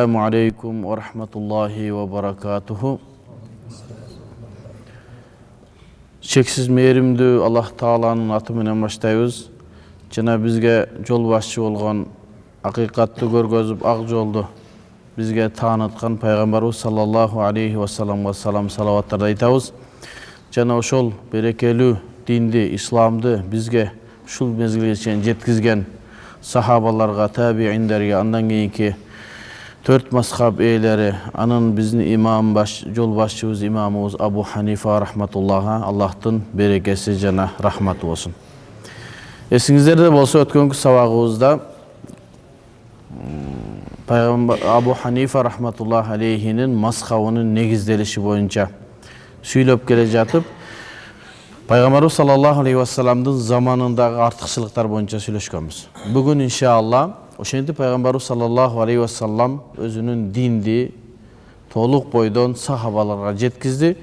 Assalamu alaikum wa rahmatullahi wa barakatuhu. Çeksiz mehrimdүү Allah Taalанын аты менен баштайбыз. Жана бизге жол башчы болгон, акыйкатты көргөзүп, ак жолду бизге тааныткан пайгамбарыбыз саллаллаху алейхи ва саламга салам салаваттарды айтабыз. Жана ошол берекелүү динди, исламды бизге ушул мезгилге чейин жеткизген сахабаларга, табииндерге, андан кийинки төрт мазхаб ээлери, анын биздин имам жол башчыбыз имамыбыз Абу Ханифа рахматуллаха Аллахтын берекеси жана рахматы болсун. Эсиңиздерде болсо өткөнкү сабагыбызда пайгамбар Абу Ханифа рахматуллах алейхинин мазхабынын негизделиши боюнча сүйлөп келе жатып, пайгамбарыбыз саллаллаху алейхи ва салламдын заманындагы артыкчылыктар боюнча сүйлөшкөнбүз. Бүгүн иншалла ошентип пайгамбарыбыз саллаллаху алейхи ва саллам өзүнүн динди толук бойдон сахабаларга жеткизди.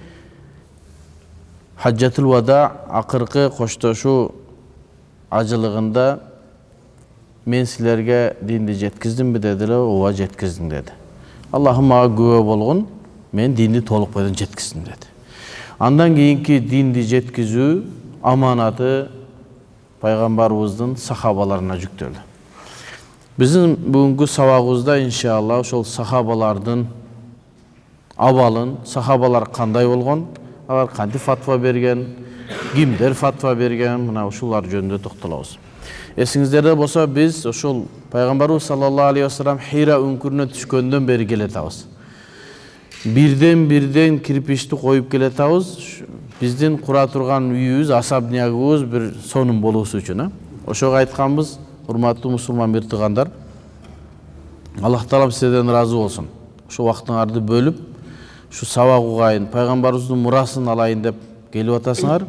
Хаджатул вада, акыркы коштошуу ажылыгында мен силерге динди жеткиздимби дедиле, ооба жеткиздим деди. Аллахым мага күбө болгон, мен динди толук бойдон жеткиздим деди. Андан кийинки динди жеткизүү аманаты пайгамбарыбыздын сахабаларына жүктөлдү. Биздин бүгүнкү сабагыбызда иншалла ошол сахабалардын абалын, сахабалар кандай болгон, алар кантип фатва берген, кимдер фатва берген, мына ушулар жөнүндө токтолобуз. Эсиңиздерде болсо биз ошол пайгамбарыбыз саллаллаху алейхи ва саллам Хира үңкүрүнө түшкөндөн бери келатабыз. Бирден кирпичти коюп келатабыз. Биздин кура турган үйүбүз, асабнягыбыз бир сонун болуусу үчүн. Ошого айтканбыз, урматтуу мусулман бир-туугандар, Аллах Таалам сиздерден ыраазы болсун. Ошо убактыңарды бөлүп, ушу сабак угайын, пайгамбарыбыздын мурасын алайын деп келип атасыңар.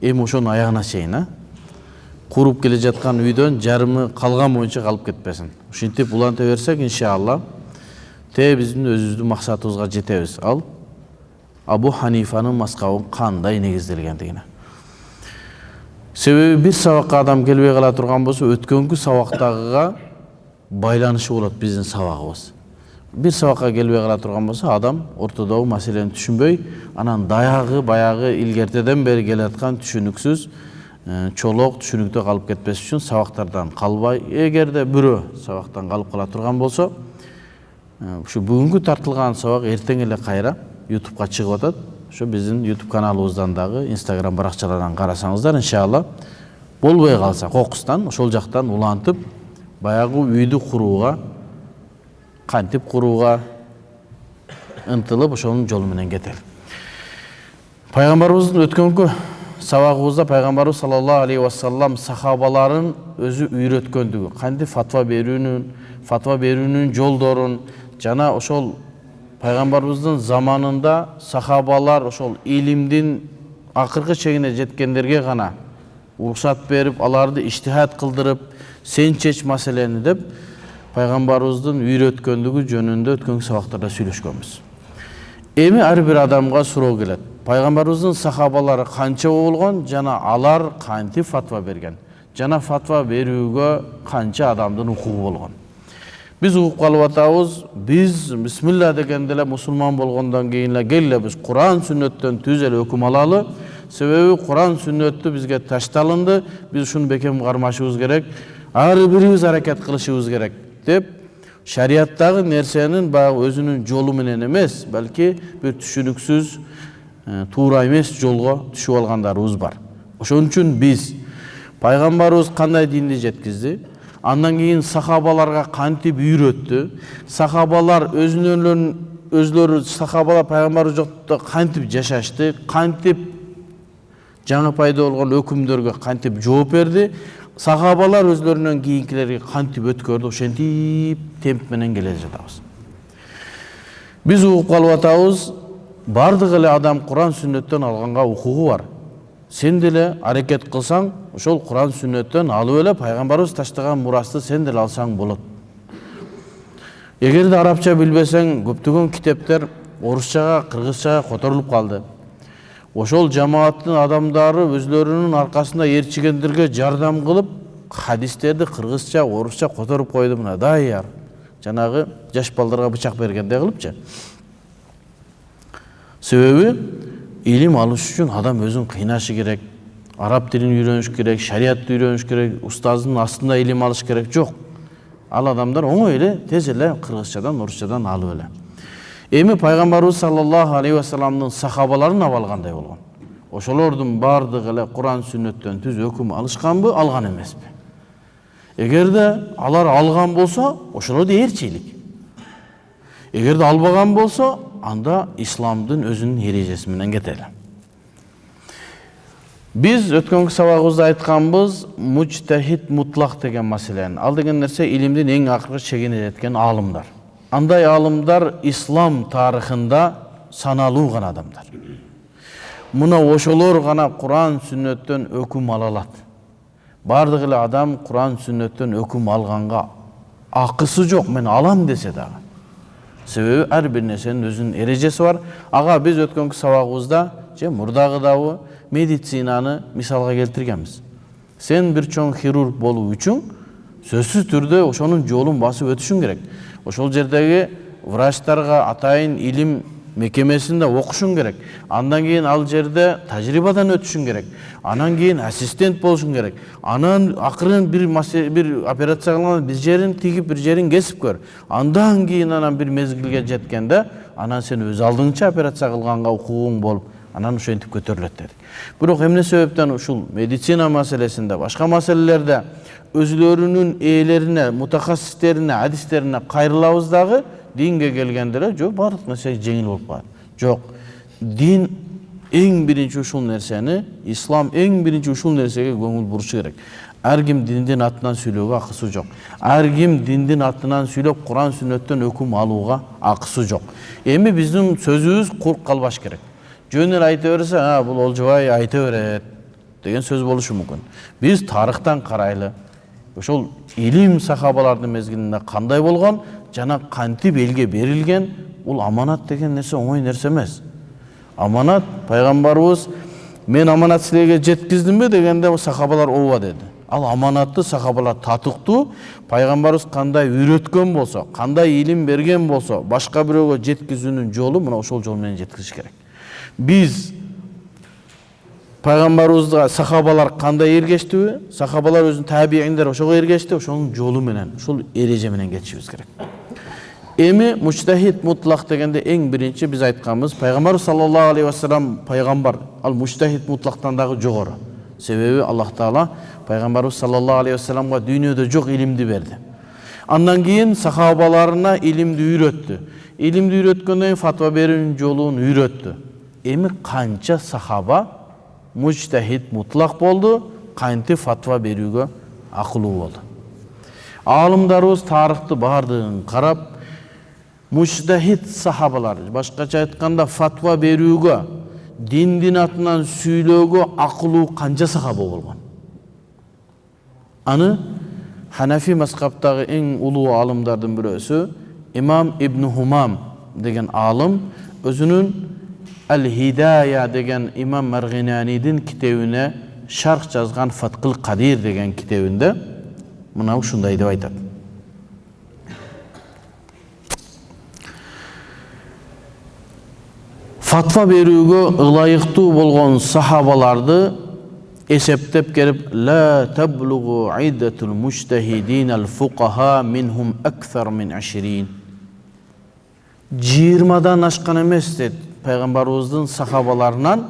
Эми ошонун аягына чейин, куруп келе жаткан үйдөн жарымы калган боюнча калып кетпесин. Ушинтип уланта берсек, иншалла, биздин өзүбүздүн максатыбызга жетебиз. Ал Абу Ханифанын мазхабы кандай негизделгендигине. Себеби бир сабакка адам келбей кала турган болсо, өткөнкү сабактагыга байланышы болот биздин сабагыбыз. Бир сабакка келбей кала турган болсо, адам ортодогу маселени түшүнбөй, анан баягы илгертеден бери келаткан түшүнүксүз, чолок түшүнүктө калып кетпес үчүн сабактардан калбай, эгерде бирөө сабактан калып кала турган болсо, ушу бүгүнкү тартылган сабак эртең эле кайра YouTube'га чыгып атат. Ошо биздин YouTube каналыбыздан дагы, Instagram баракчаларынан карасаңыздар, иншалла, болбой калса кокустан, ошол жактан улантып, баягы үйдү курууга, кантип курууга ынтылып, ошонун жолу менен кетели. Пайгамбарыбыздын өткөнкү сабагыбызда пайгамбарыбыз саллаллаху алейхи ва саллам сахабаларын өзү үйрөткөндүгү, кантип фатва берүүнүн жолдорун жана ошол пайгамбарыбыздын заманында сахабалар ошол илимдин акыркы чегине жеткендерге гана уруксат берип, аларды иштихад кылдырып, сен чеч маселени деп пайгамбарыбыздын үйрөткөндүгү жөнүндө өткөнкү сабактарда сүйлөшкөнбүз. Эми ар бир адамга суроо келет. Пайгамбарыбыздын сахабалары канча болгон жана алар кантип фатва берген? Жана фатва берүүгө канча адамдын укугу болгон? Биз угуп калып атабыз, биз бисмилла дегенде эле мусулман болгондон кийин эле келе биз Куран сүннөттөн түз эле өкүм алалы. Себеби Куран сүннөттү бизге ташталынды, биз ушуну бекем кармашыбыз керек, ар бирибиз аракет кылышыбыз керек деп, шариаттагы нерсенин баягы өзүнүн жолу менен эмес, балки бир түшүнүксүз, туура эмес жолго түшүп алгандарыбыз бар. Ошон үчүн биз пайгамбарыбыз кандай динди жеткизди, андан кийин сахабаларга кантип үйрөттү, сахабалар өзлөрү сахабалар пайгамбар жокто кантип жашашты, кантип жаңы пайда болгон өкүмдөргө кантип жооп берди, сахабалар өзлөрүнөн кийинкилерге кантип өткөрдү, ошентип темп менен келе жатабыз. Биз угуп калып атабыз, бардык эле адам Куран сүннөттөн алганга укугу бар. Сен деле аракет кылсаң, ошол Куран сүннөттөн алып эле пайгамбарыбыз таштаган мурасты сен деле алсаң болот. Эгерде арабча билбесең, көптөгөн китептер орусчага, кыргызчага которулуп калды. Ошол жамааттын адамдары өзлөрүнүн аркасында ээрчигендерге жардам кылып, хадистерди кыргызча, орусча которуп койду, мына даяр. жанагы жаш балдарга бычак бергендей кылыпчы. Себеби илим алыш үчүн адам өзүн кыйнашы керек, араб тилин үйрөнүш керек, шариатты үйрөнүш керек, устаздын астында илим алыш керек жок. Ал адамдар оңой эле тез эле кыргызчадан, орусчадан алып эле. Эми пайгамбарыбыз саллаллаху алейхи ва салламдын сахабаларын абалгандай болгон. Ошолордун бардыгы эле Кур'ан сүннөттөн түз өкүм алышканбы, алган эмеспи? Эгерде алар алган болсо, ошол да ээрчилик. Эгерде албаган болсо, анда исламдын өзүнүн эрежеси менен кетели. Биз өткөнкү сабагыбызда айтканбыз мучтахид мутлак деген маселени. Ал деген нерсе илимдин эң акыркы чегине жеткен алымдар. Андай алымдар ислам тарыхында саналуу гана адамдар. Мына ошолор гана Кур'ан сүннөттөн өкүм ала алат. Бардык эле адам Кур'ан сүннөттөн өкүм алганга акысы жок, мен алам десе дагы. Себеби ар бир нерсенин өзүнүн эрежеси бар. Ага биз өткөнкү сабагыбызда же мурдагыдабы медицинаны мисалга келтиргенбиз. Сен бир чоң хирург болуу үчүн сөзсүз түрдө ошонун жолун басып өтүшүң керек. Ошол жердеги врачтарга атайын илим мекемесинде окушуң керек. Андан кийин ал жерде тажрыйбадан өтүшүң керек. Анан кийин ассистент болушуң керек. Анан акырын бир операция кылганда бир жерин тигип, бир жерин кесип көр. Андан кийин анан бир мезгилге жеткенде, анан сен өз алдыңча операция кылганга укугуң болуп, анан ошентип көтөрүлөт дедик. Бирок эмне себептен ушул медицина маселесинде, башка маселелерде өзлөрүнүн ээлерине, мутахассистерине, адистерине кайрылабыз дагы, динге келгенде эле жок, бардык нерсе жеңил болуп калат. Жок. Дин эң биринчи ушул нерсени, ислам эң биринчи ушул нерсеге көңүл бурушу керек. Ар ким диндин атынан сүйлөөгө акысы жок. Ар ким диндин атынан сүйлөп Кур'ан сүннөттөн өкүм алууга акысы жок. Эми биздин сөзүбүз курук калбаш керек. Жөн эле айта берсе, бул Олжобай айта берет деген сөз болушу мүмкүн. Биз тарыхтан карайлы. Ошол илим сахабалардын мезгилинде кандай болгон, жана кантип элге берилген, бул аманат деген нерсе оңой нерсе эмес. Аманат, пайгамбарыбыз мен аманат силерге жеткиздимби дегенде сахабалар ооба деди. Ал аманатты сахабалар татыктуу, пайгамбарыбыз кандай үйрөткөн болсо, кандай илим берген болсо, башка бирөөгө жеткизүүнүн жолу мына ошол жол менен жеткизиш керек. Биз пайгамбарыбызга сахабалар кандай эргештиби, сахабалар өзүнүн табииндер ошого эргешти, ошонун жолу менен, ошол эреже менен кетишибиз керек. Эми мучтахид мутлак дегенде эң биринчи биз айтканбыз, пайгамбар саллаллаху алейхи ва саллям пайгамбар, ал мучтахид мутлактан дагы жогору. Себеби Аллах Таала пайгамбарыбыз саллаллаху алейхи ва саллямга дүйнөдө жок илимди берди. Андан кийин сахабаларына илимди үйрөттү. Илимди үйрөткөндөн кийин фатва берүүнүн жолун үйрөттү. Эми канча сахаба мучтахид мутлак болду, кантип фатва берүүгө акылуу болду. Алымдарыбыз тарыхты бардыгын карап, мучтахид сахабалар, башкача айтканда фатва берүүгө, диндин атынан сүйлөөгө акылуу канча сахаба болгон. Аны Ханафи мазхабтагы эң улуу алымдардын бирөөсү имам Ибн Хумам деген алым өзүнүн Ал-Хидая деген имам Маргинанидин китебине шарх жазган Фатқыл Кадир деген китебинде мына ушундай деп айтат. Фатва берүүгө ылайыктуу болгон сахабаларды эсептеп келип, ла таблугу иддатул мujtahidin al-fuqaha minhum akthar min 20. 20-дан ашкан эмес дейт пайгамбарыбыздын сахабаларынан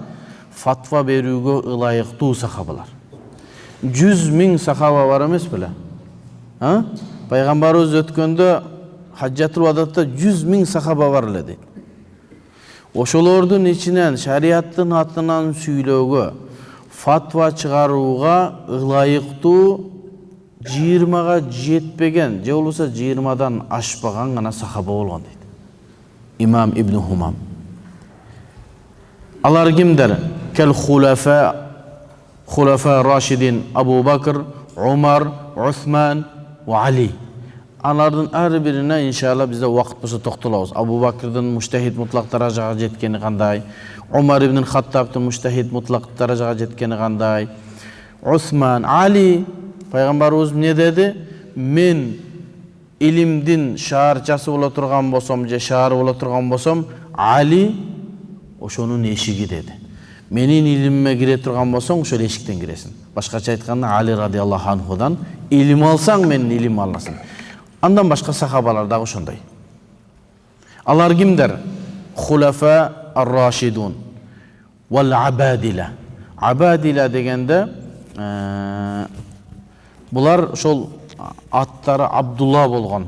фатва берүүгө ылайыктуу сахабалар. 100.000 сахаба бар эмес беле? Пайгамбарыбыз өткөндө Хаджатул Вадатта 100.000 сахаба бар эле дейт. Ошолордун ичинен шариаттын атынан сүйлөөгө, фатва чыгарууга ылайыктуу 20-га жетпеген, же болбосо 20-дан ашпаган гана сахаба болгон дейт. Имам Ибн Хумам. Алар кимдер? Кел хулафа Рашидин Абу Бакр, Умар, Усман ва Али. Алардын ар бирине иншалла бизде убакыт болсо токтолобуз. Абу Бакрдын муштахид мутлак даражага жеткени кандай? Умар ибн Хаттабтын муштахид мутлак даражага жеткени кандай? Усман, Али, пайгамбарыбыз эмне деди? Мен илимдин шаарчасы боло турган болсом же шаары боло турган болсом, Али ошонун эшиги деди. Менин илимиме кире турган болсоң, ошол эшиктен киресиң. Башкача айтканда, Али радиаллаху анхудан илим алсаң, менин илим аласың. Андан башка сахабалар дагы ошондой. Алар кимдер? Хулафа ар-рашидун вал абадила. Абадила дегенде булар ошол аттары Абдулла болгон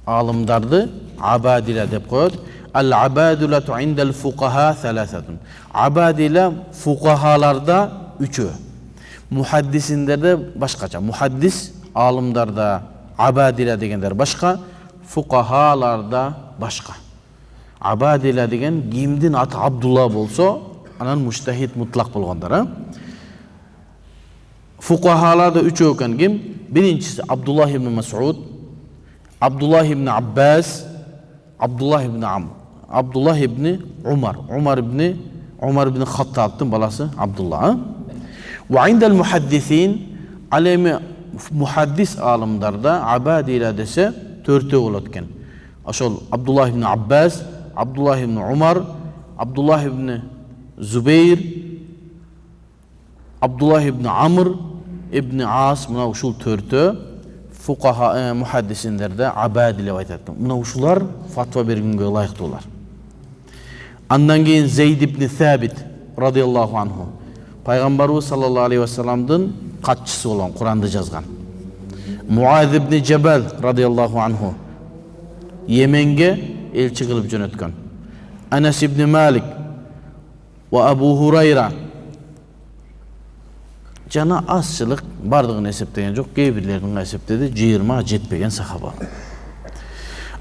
алымдарды абадила деп коет. Ал-абадилату индал фуқаха саласатун. Абадила фуқахаларда үчөө. Мухаддисиндерде башкача. Мухаддис алымдарда абадила дегендер башка, фуқахаларда башка. Абадила деген кимдин аты Абдулла болсо, анан муштахид мутлак болгондар. Фуқахаларда үчөө экен ким? Биринчиси Абдулла ибн Мас'уд, Абдулла ибн Аббас, Абдулла ибн Амр, Абдулла ибн Умар, Умар ибн Хаттабтын баласы Абдулла. Ва индал мухаддисин, алеми мухаддис алымдарда абадила десе төртөө болот экен. Ошол Абдулла ибн Аббас, Абдулла ибн Умар, Абдулла ибн Зубейр, Абдулла ибн Амр, ибн Ас, мына ушул төртөө фуқаха мухаддисиндерде абадила деп айтат. Мына ушулар фатва бергенге ылайыктуулар. Андан кийин Зейд ибн Сабит радиаллаху анху, пайгамбарыбыз саллаллаху алейхи вассаламдын катчысы болгон, Куранды жазган. Муаз ибн Джабал радиаллаху анху, Йеменге элчи кылып жөнөткөн. Анас ибн Малик ва Абу Хурайра. Жана азчылык бардыгын эсептеген жок, кээ бирлердин эсептеди 20 жетпеген сахаба.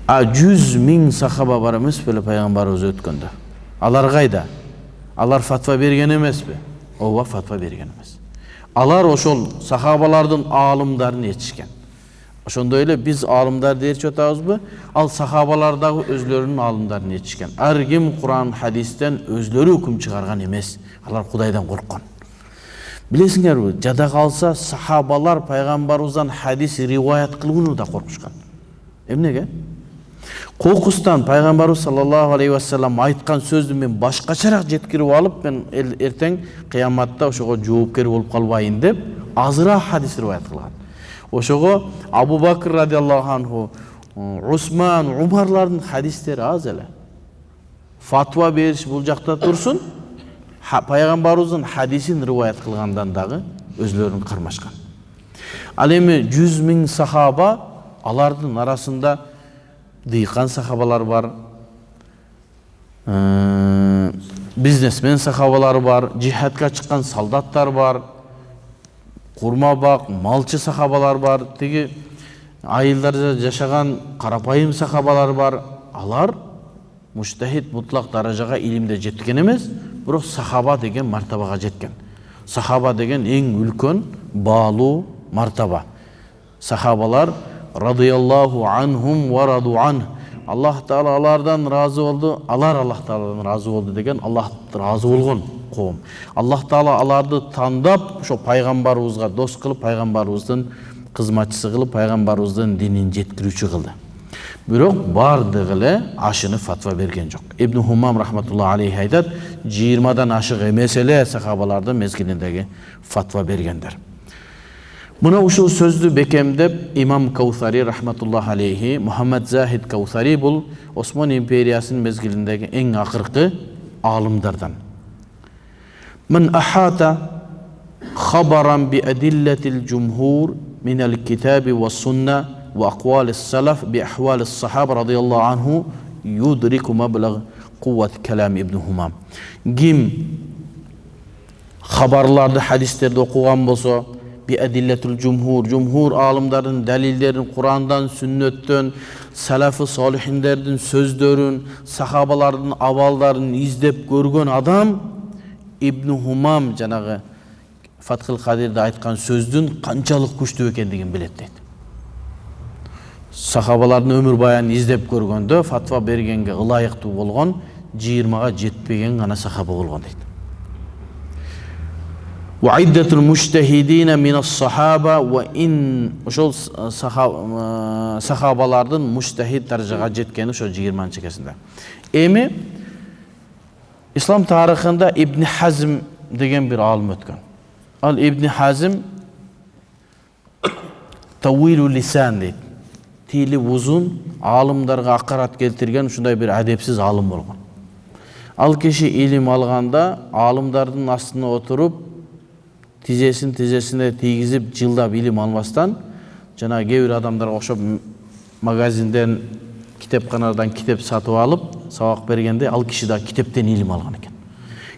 100 миң сахаба бар эмес беле пайгамбарыбыз өткөндө. Алар кайда? Алар фатва берген эмеспи? Ооба, фатва берген эмес. Алар ошол сахабалардын аалымдарын ээрчишкен. Ошондой эле биз аалымдарды ээрчип атабызбы? Ал сахабалар дагы өзлөрүнүн аалымдарын ээрчишкен. Ар ким Куран, хадистен өзлөрү үкүм чыгарган эмес. Алар Кудайдан корккон. Билесиңерби, жада калса сахабалар пайгамбарыбыздан хадис риваят кылууну да коркушкан. Эмнеге? Кокустан пайгамбарыбыз саллаллаху алейхи вассалам айткан сөздү мен башкачараак жеткирип алып, мен эртең кыяматта ошого жоопкер болуп калбайын деп азыраак хадис риваят кылган. Ошого Абу Бакр радиаллаху анху, Усман, Умарлардын хадистери аз эле. Фатва бериш бул жакта турсун, пайгамбарыбыздын хадисин риваят кылгандан дагы өзлөрүн кармашкан. Ал эми 100 миң сахаба, алардын арасында дыйкан сахабалар бар, бизнесмен сахабалар бар, жихадка чыккан солдаттар бар, курмабак, малчы сахабалар бар, тиги айылдарда жашаган карапайым сахабалар бар. Алар муштахид мутлак даражага илимде жеткен эмес, бирок сахаба деген мартабага жеткен. Сахаба деген эң үлкөн, баалуу мартаба. Сахабалар радиаллаху анхум ва раду ан. Аллах Таала алардан разы болду, алар Аллах Тааладан разы болду деген Аллах разы болгон коом. Аллах Таала аларды тандап, ошо пайгамбарыбызга дос кылып, пайгамбарыбыздын кызматчысы кылып, пайгамбарыбыздын динин жеткирүүчү кылды. Бирок бардыгы эле ашыны фатва берген жок. Ибн Хумам рахматуллаху алейхи айтат, 20дан ашык эмес эле сахабалардын мезгилиндеги фатва бергендер. Мына ушул сөздү бекемдеп имам Каусари рахматуллаху алейхи, Мухаммад Захид Каусари бул Осман империясынын мезгилиндеги эң акыркы алымдардан. Мен ахата хабаран би адиллатил жумхур минал китаби ва сунна ва аквалис салаф би ахвалис сахаба радиаллаху анху юдрику маблаг кувват калам Ибн Хумам. Ким хабарларды, хадистерди окуган болсо, би адиллатул жумхур алымдардын далилдерин, Курандан, сүннөттөн, салафы солихиндердин сөздөрүн, сахабалардын абалдарын издеп көргөн адам Ибн Хумам жанагы Фатхул Кадирде айткан сөздүн канчалык күчтүү экендигин билет дейт. Сахабалардын өмүр баянын издеп көргөндө фатва бергенге ылайыктуу болгон 20га жетпеген гана сахаба болгон дейт. وعدة المجتهدين من الصحابة وإن ошол сахабалардын мужтахид даражага жеткени ошо 20-чекесинде. Эми ислам тарыхында Ибн Хазм деген бир алым өткөн. Ал Ибн Хазм тавилу лисан дейт. Тили узун, алымдарга акарат келтирген ушундай бир адепсиз алым болгон. Ал киши илим алганда алымдардын астына отуруп тизесине тийгизип жылдап илим алмастан жана кээ бир адамдарга окшоп магазинден китепканадан китеп сатып алып сабак бергенде ал киши да китептен илим алган экен.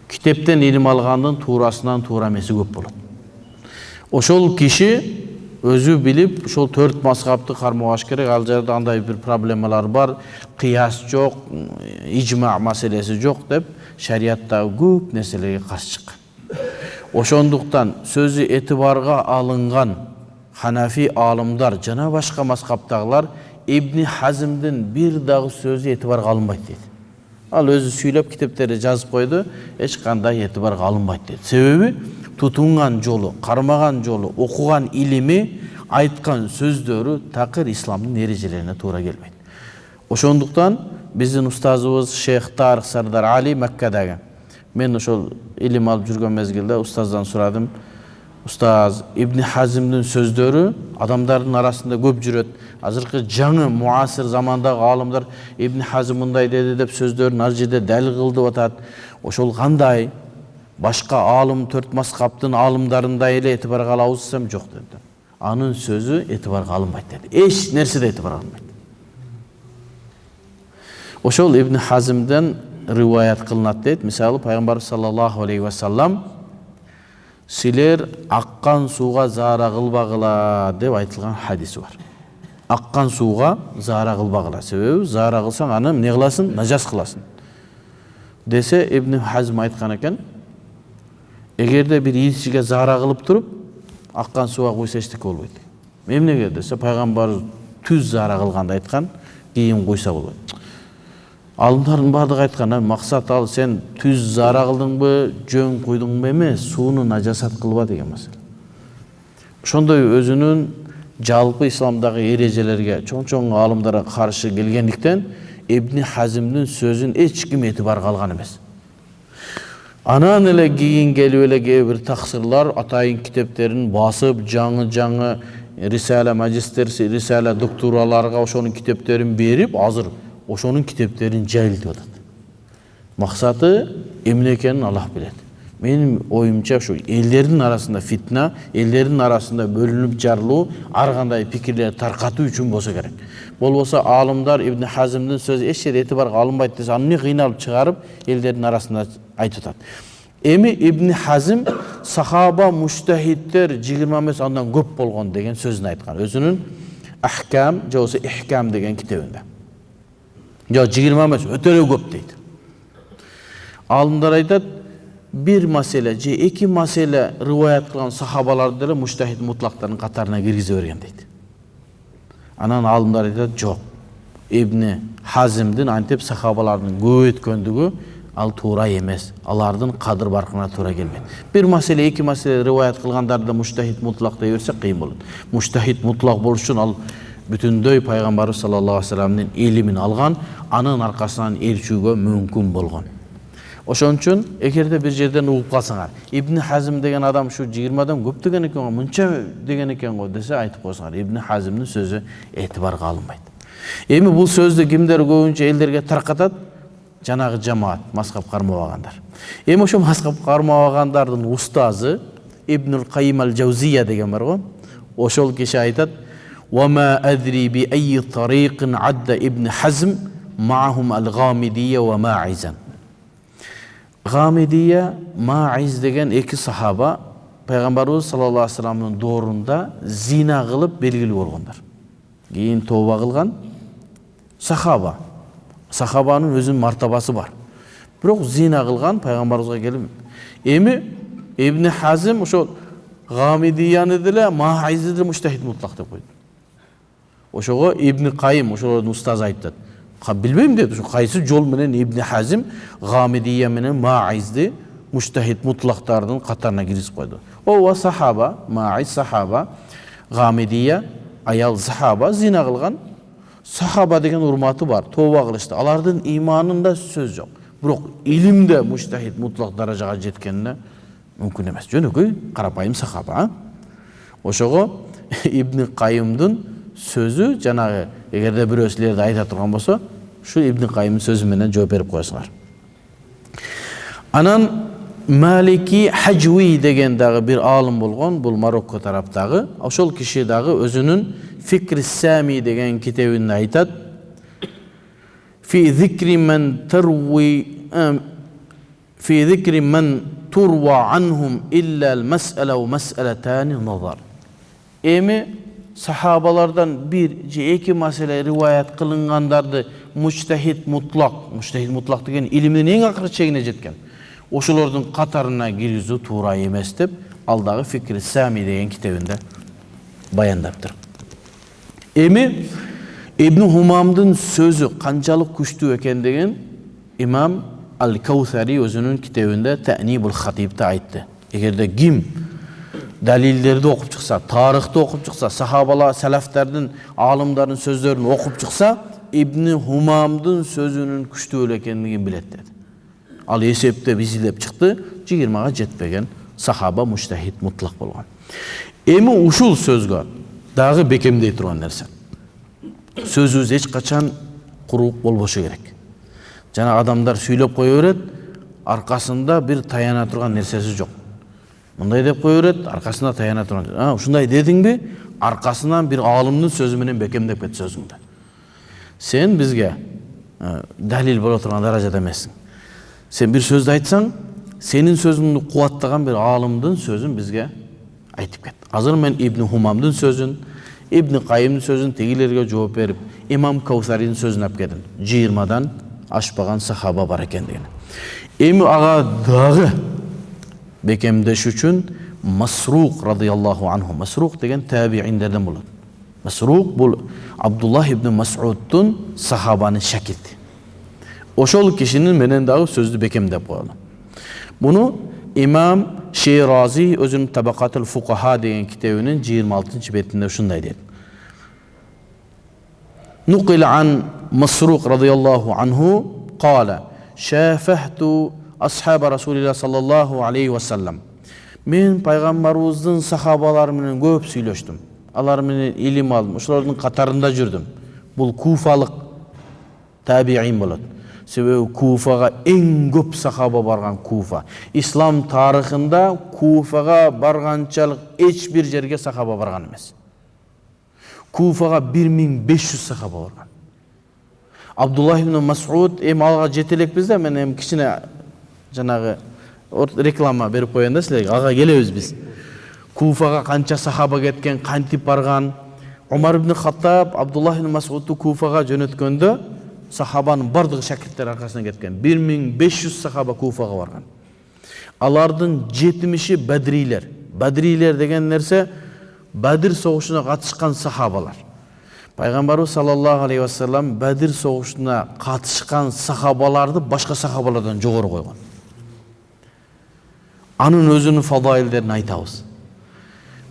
Китептен илим алгандын туурасынан туура эмеси көп болот. Ошол киши өзү билип ошол 4 мазхабты кармагаш керек. Ал жерде андай бир проблемалар бар, кыяс жок, ижма маселеси жок деп шариаттагы көп нерселерге каршы чыккан. Ошондуктан сөзү этибарга алынган Ханафи алымдар жана башка мазхабтагылар Ибн Хазмдин бир дагы сөзү этибарга алынбайт дейт. Ал өзү сүйлөп китептерди жазып койду, эч кандай этибарга алынбайт дейт. Себеби тутунган жолу, кармаган жолу, окуган илими, айткан сөздөрү такыр исламдын эрежелерине туура келбейт. Ошондуктан биздин устазыбыз Шейх Тарык Сардар Али Меккадагы. Мен ошол илим алып жүргөн мезгилде устаздан сурадым. Устаз, Ибн Хазмдин сөздөрү адамдардын арасында көп жүрөт. Азыркы жаңы муасир замандагы алымдар Ибн Хазм мындай деди деп сөздөрүн ар жерде далил кылдып атат. Ошол кандай? Башка алым 4 мазхабтын алымдарындай эле этибарга алабыз десем жок деди. Анын сөзү этибарга алынбайт деди. Эч нерседе этибарга алынбайт. Ошол Ибн Хазмден риваят кылынат дейт. Мисалы пайгамбар саллаллаху алейхи ва саллам силер аккан сууга заара кылбагыла деп айтылган хадиси бар. Аккан сууга заара кылбагыла. Себеби заара кылсаң аны эмне кыласың? Нажас кыласың. Десе Ибн Хазм айткан экен, эгерде бир ичиге заара кылып туруп, аккан сууга куйса эчтеке болбойт. Эмнеге десе пайгамбар түз заара кылганда айткан, кийин куйса болот. Алымдардын бардыгы айткан, максат ал сен түз заара кылдыңбы, жөн куйдуңбу эмес, сууну нажасат кылба деген маселе. Ошондой өзүнүн жалпы исламдагы эрежелерге, чоң алымдарга каршы келгендиктен Ибн Хазмдин сөзүн эч ким этибарга алган эмес. Анан эле кийин келип эле кээ бир таксырлар атайын китептерин басып, жаңы рисала магистр, рисала доктураларга ошонун китептерин берип, азыр ошонун китептерин жайылтып атат. Максаты эмне экенин Аллах билет. Менин оюмча ушу элдердин арасында фитна, элдердин арасында бөлүнүп жарылуу, ар кандай пикирлерди таркатуу үчүн болсо керек. Болбосо алымдар Ибн Хазмдин сөзү эч жерде этибарга алынбайт десе, аны кыйналып чыгарып элдердин арасында айтып атат. Эми Ибн Хазм сахаба мужтахиддер 20 эмес андан көп болгон деген сөзүн айткан. Өзүнүн Ахкам же болсо Ихкам деген китебинде. Жо 20 эмес өтө эле көп дейт. Алымдар айтат, bir маселе же эки маселе риваят кылган сахабаларды деле мужтахид мутлактардын катарына киргизе берген дейт. Анан алымдар айтат, жок. Ибн Хазмдин антип сахабалардын көп өткөндүгү ал туура эмес. Алардын кадыр баркына туура келбейт. Bir маселе, эки маселе риваят кылгандарды мужтахид мутлак дей берсе кыйын болот. Мужтахид мутлак болуш үчүн ал бүтүндөй пайгамбар саллаллаху алейхи ва салламдын илимин алган, анын аркасынан элчүүгө мүмкүн болгон. Ошон үчүн эгерде бир жерден угуп калсаңар, Ибн Хазм деген адам ушу 20-дан көп деген экен го, мынча деген экен го десе айтып койсоңар, Ибн Хазмдин сөзү этибарга алынбайт. Эми бул сөздү кимдер көбүнчө элдерге таркатат? Жанагы жамаат, мазхаб кармабагандар. Эми ошо мазхаб кармабагандардын устазы Ибнул Кайим аль-Джаузия деген бар го. Ошол киши айтат: "Ва ма адри би айи тарикин адда Ибн Хазм маахум ал-Гамидия ва Ма'изан." Гамидия, Ма'iz деген эки сахаба пайгамбарыбыз саллаллаху алейхи ва салламдын доорунда зина кылып белгилүү болгондор. Кийин тооба кылган сахаба. Сахабанын өзүнүн мартабасы бар. Бирок зина кылган пайгамбарыбызга келип. Эми Ибн Хазм ошол Гамидияны деле Ма'изди деле мужтахид мутлак деп койду. Ошого Ибн Кайим ошолордун устазы айтат. Билбейм dedi. Şu kaysı jol menen İbn Hazm Gamidiyye menen Ma'izdi mujtahid mutlaqtardын катарына киргизип койду. Ова сахаба, ма'i сахаба, гамидия, аял сахаба зина кылган. Сахаба деген урматы бар, тооба кылышты. Алардын иманында сөз жок. Бирок илимде муштахид мутлак даражага жеткенине мүмкүн эмес. Жөнөкөй карапайым сахаба. Ошого Ибн Кайымдын сөзү жанагы эгерде бирөө силерди айта турган болсо, ушу Ибн Кайымдын сөзү менен жооп берип коесуңар. Анан Малики Хаджуи деген дагы бир алым болгон, бул Марокко тараптагы. Ошол киши дагы өзүнүн Фикр Сами деген китебинде айтат. Фи зикри мен турва анхум илля ал-мас'ала ва мас'алатани назар. Эми сахабалардан бир же эки маселе риваят кылынгандарды муштахид мутлак деген илимдин эң акыры чегине жеткен. Ошолордун катарына киргизүү туура эмес деп ал дагы Фикр Сами деген китебинде баяндаптыр. Эми Ибн Хумамдын сөзү канчалык күчтүү экендигин имам Ал-Каусари өзүнүн китебинде Та'нибул Хатибде айтты. Эгерде ким далилдерди окуп чыкса, тарыхты окуп чыкса, сахабалар, салафтардын, алымдардын сөздөрүн окуп чыкса, Ибн Хумамдын сөзүнүн күчтүү экендигин билет деди. Ал эсепте изилеп чыкты, 20га жетпеген сахаба муштахид мутлак болгон. Эми ушул сөзгө дагы бекемдей турган нерсе. Сөзүбүз эч качан курук болбошу керек. Жана адамдар сүйлөп кое берет, аркасында бир таяна турган нерсеси жок. Мындай деп кое берет, аркасында таяна турган. Ушундай дедиңби, аркасынан бир алымдын сөзү менен бекемдеп кет сөзүңдү. Сен бизге далил боло турган даражада эмессиң. Сен бир сөздү айтсаң, сенин сөзүңдү кубаттаган бир алымдын сөзүн бизге айтып кет. Азыр мен Ибн Хумамдын сөзүн, Ибн Кайымдын сөзүн тегилерге жооп берип, имам Каусаринин сөзүн алып келдим. 20дан ашпаган сахаба бар экендигин. Эми ага дагы бекемдеш үчүн Масрук радыйаллаху анху. Масрук деген табииндерден болот. Масрук бул Абдуллах ибн Мас'уддун сахабанын шакирти. Ошол кишинин менен дагы сөздү бекемдеп койгон. Муну имам Ширази өзүнүн Табакатул Фукаха деген китебинин 26-бетинде ушундай дейт. Нуqil an Masruq radıyallahu anhu qala şafahtu ashab Rasulullah sallallahu aleyhi ve sellem. Men пайгамбарыбыздын сахабалары менен көп сүйлөштүм. Алар менен илим алдым. Ошолордун катарында жүрдүм. Бул куфалык табиин болот. Себеби Куфага эң көп сахаба барган Куфа. Ислам тарыхында Куфага барганчалык эч бир жерге сахаба барган эмес. Куфага 1500 сахаба барган. Абдуллах ибн Мас'уд эми алга жетелекпиз да, мен эми кичине жанагы реклама берип коеюн да силерге. Ага келебиз биз. Куфага канча сахаба кеткен, кантип барган. Умар ибн Хаттаб Абдуллах ибн Мас'удду Куфага жөнөткөндө сахабанын бардыгы шакирттер аркасынан кеткен. 1500 сахаба Куфага барган. Алардын 70-и бадрилер. Бадрилер деген нерсе Бадир согушуна катышкан сахабалар. Пайгамбарыбыз саллаллаху алейхи ва саллям Бадир согушуна катышкан сахабаларды башка сахабалардан жогору койгон. Анын өзүнүн фадайлерин айтабыз.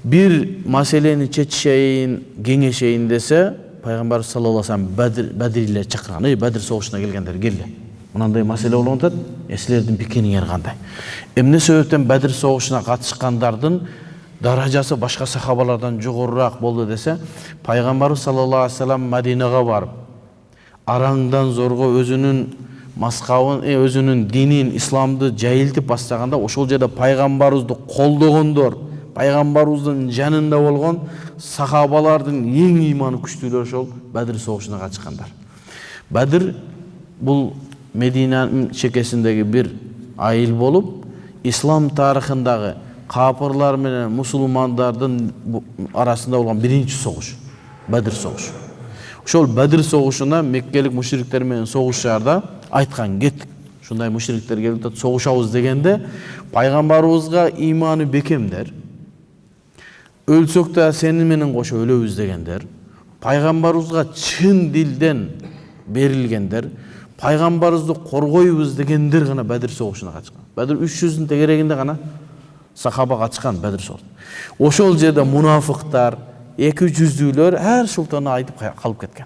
Бир маселени чечишейин, кеңешейин десе, Пайгамбар саллаллаху алейхи ва саллям Бадрилер чакырган. Бадир согушуна келгендер келди. Мынандай маселе болгон атат, силердин пикириңер кандай? Эмне себептен Бадир согушуна катышкандардын даражасы башка сахабалардан жогорураак болду десе, Пайгамбар саллаллаху алейхи ва саллям Мадинага барып, араңдан зорго өзүнүн маскабын, өзүнүн динин, исламды жайылтып баштаганда, ошол жерде пайгамбарыбызды колдогондор, пайгамбарыбыздын жанында болгон сахабалардын эң иманы күчтүүлөр ошол Бадир согушуна катышкандар. Бадир бул Мединанын чекесиндеги бир айыл болуп, ислам тарыхындагы капырлар менен мусулмандардын арасында болгон биринчи согуш, Бадир согушу. Ошол Бадир согушуна меккелик мушриктер менен согушарда айткан, кеттик. Ушундай мушриктер келип согушабыз дегенде, пайгамбарыбызга иманы бекемдер, өлсөк да сени менен кошо өлөбүз дегендер, пайгамбарыбызга чын дилден берилгендер, пайгамбарыбызды коргойбуз дегендер гана Бадир согушуна катышкан. Бадир 300-дүн тегерегинде гана сахаба катышкан Бадыр соғысы. Ошол жерде мунафыктар, эки жүздүүлөр ар шултаны айтып калып кеткен.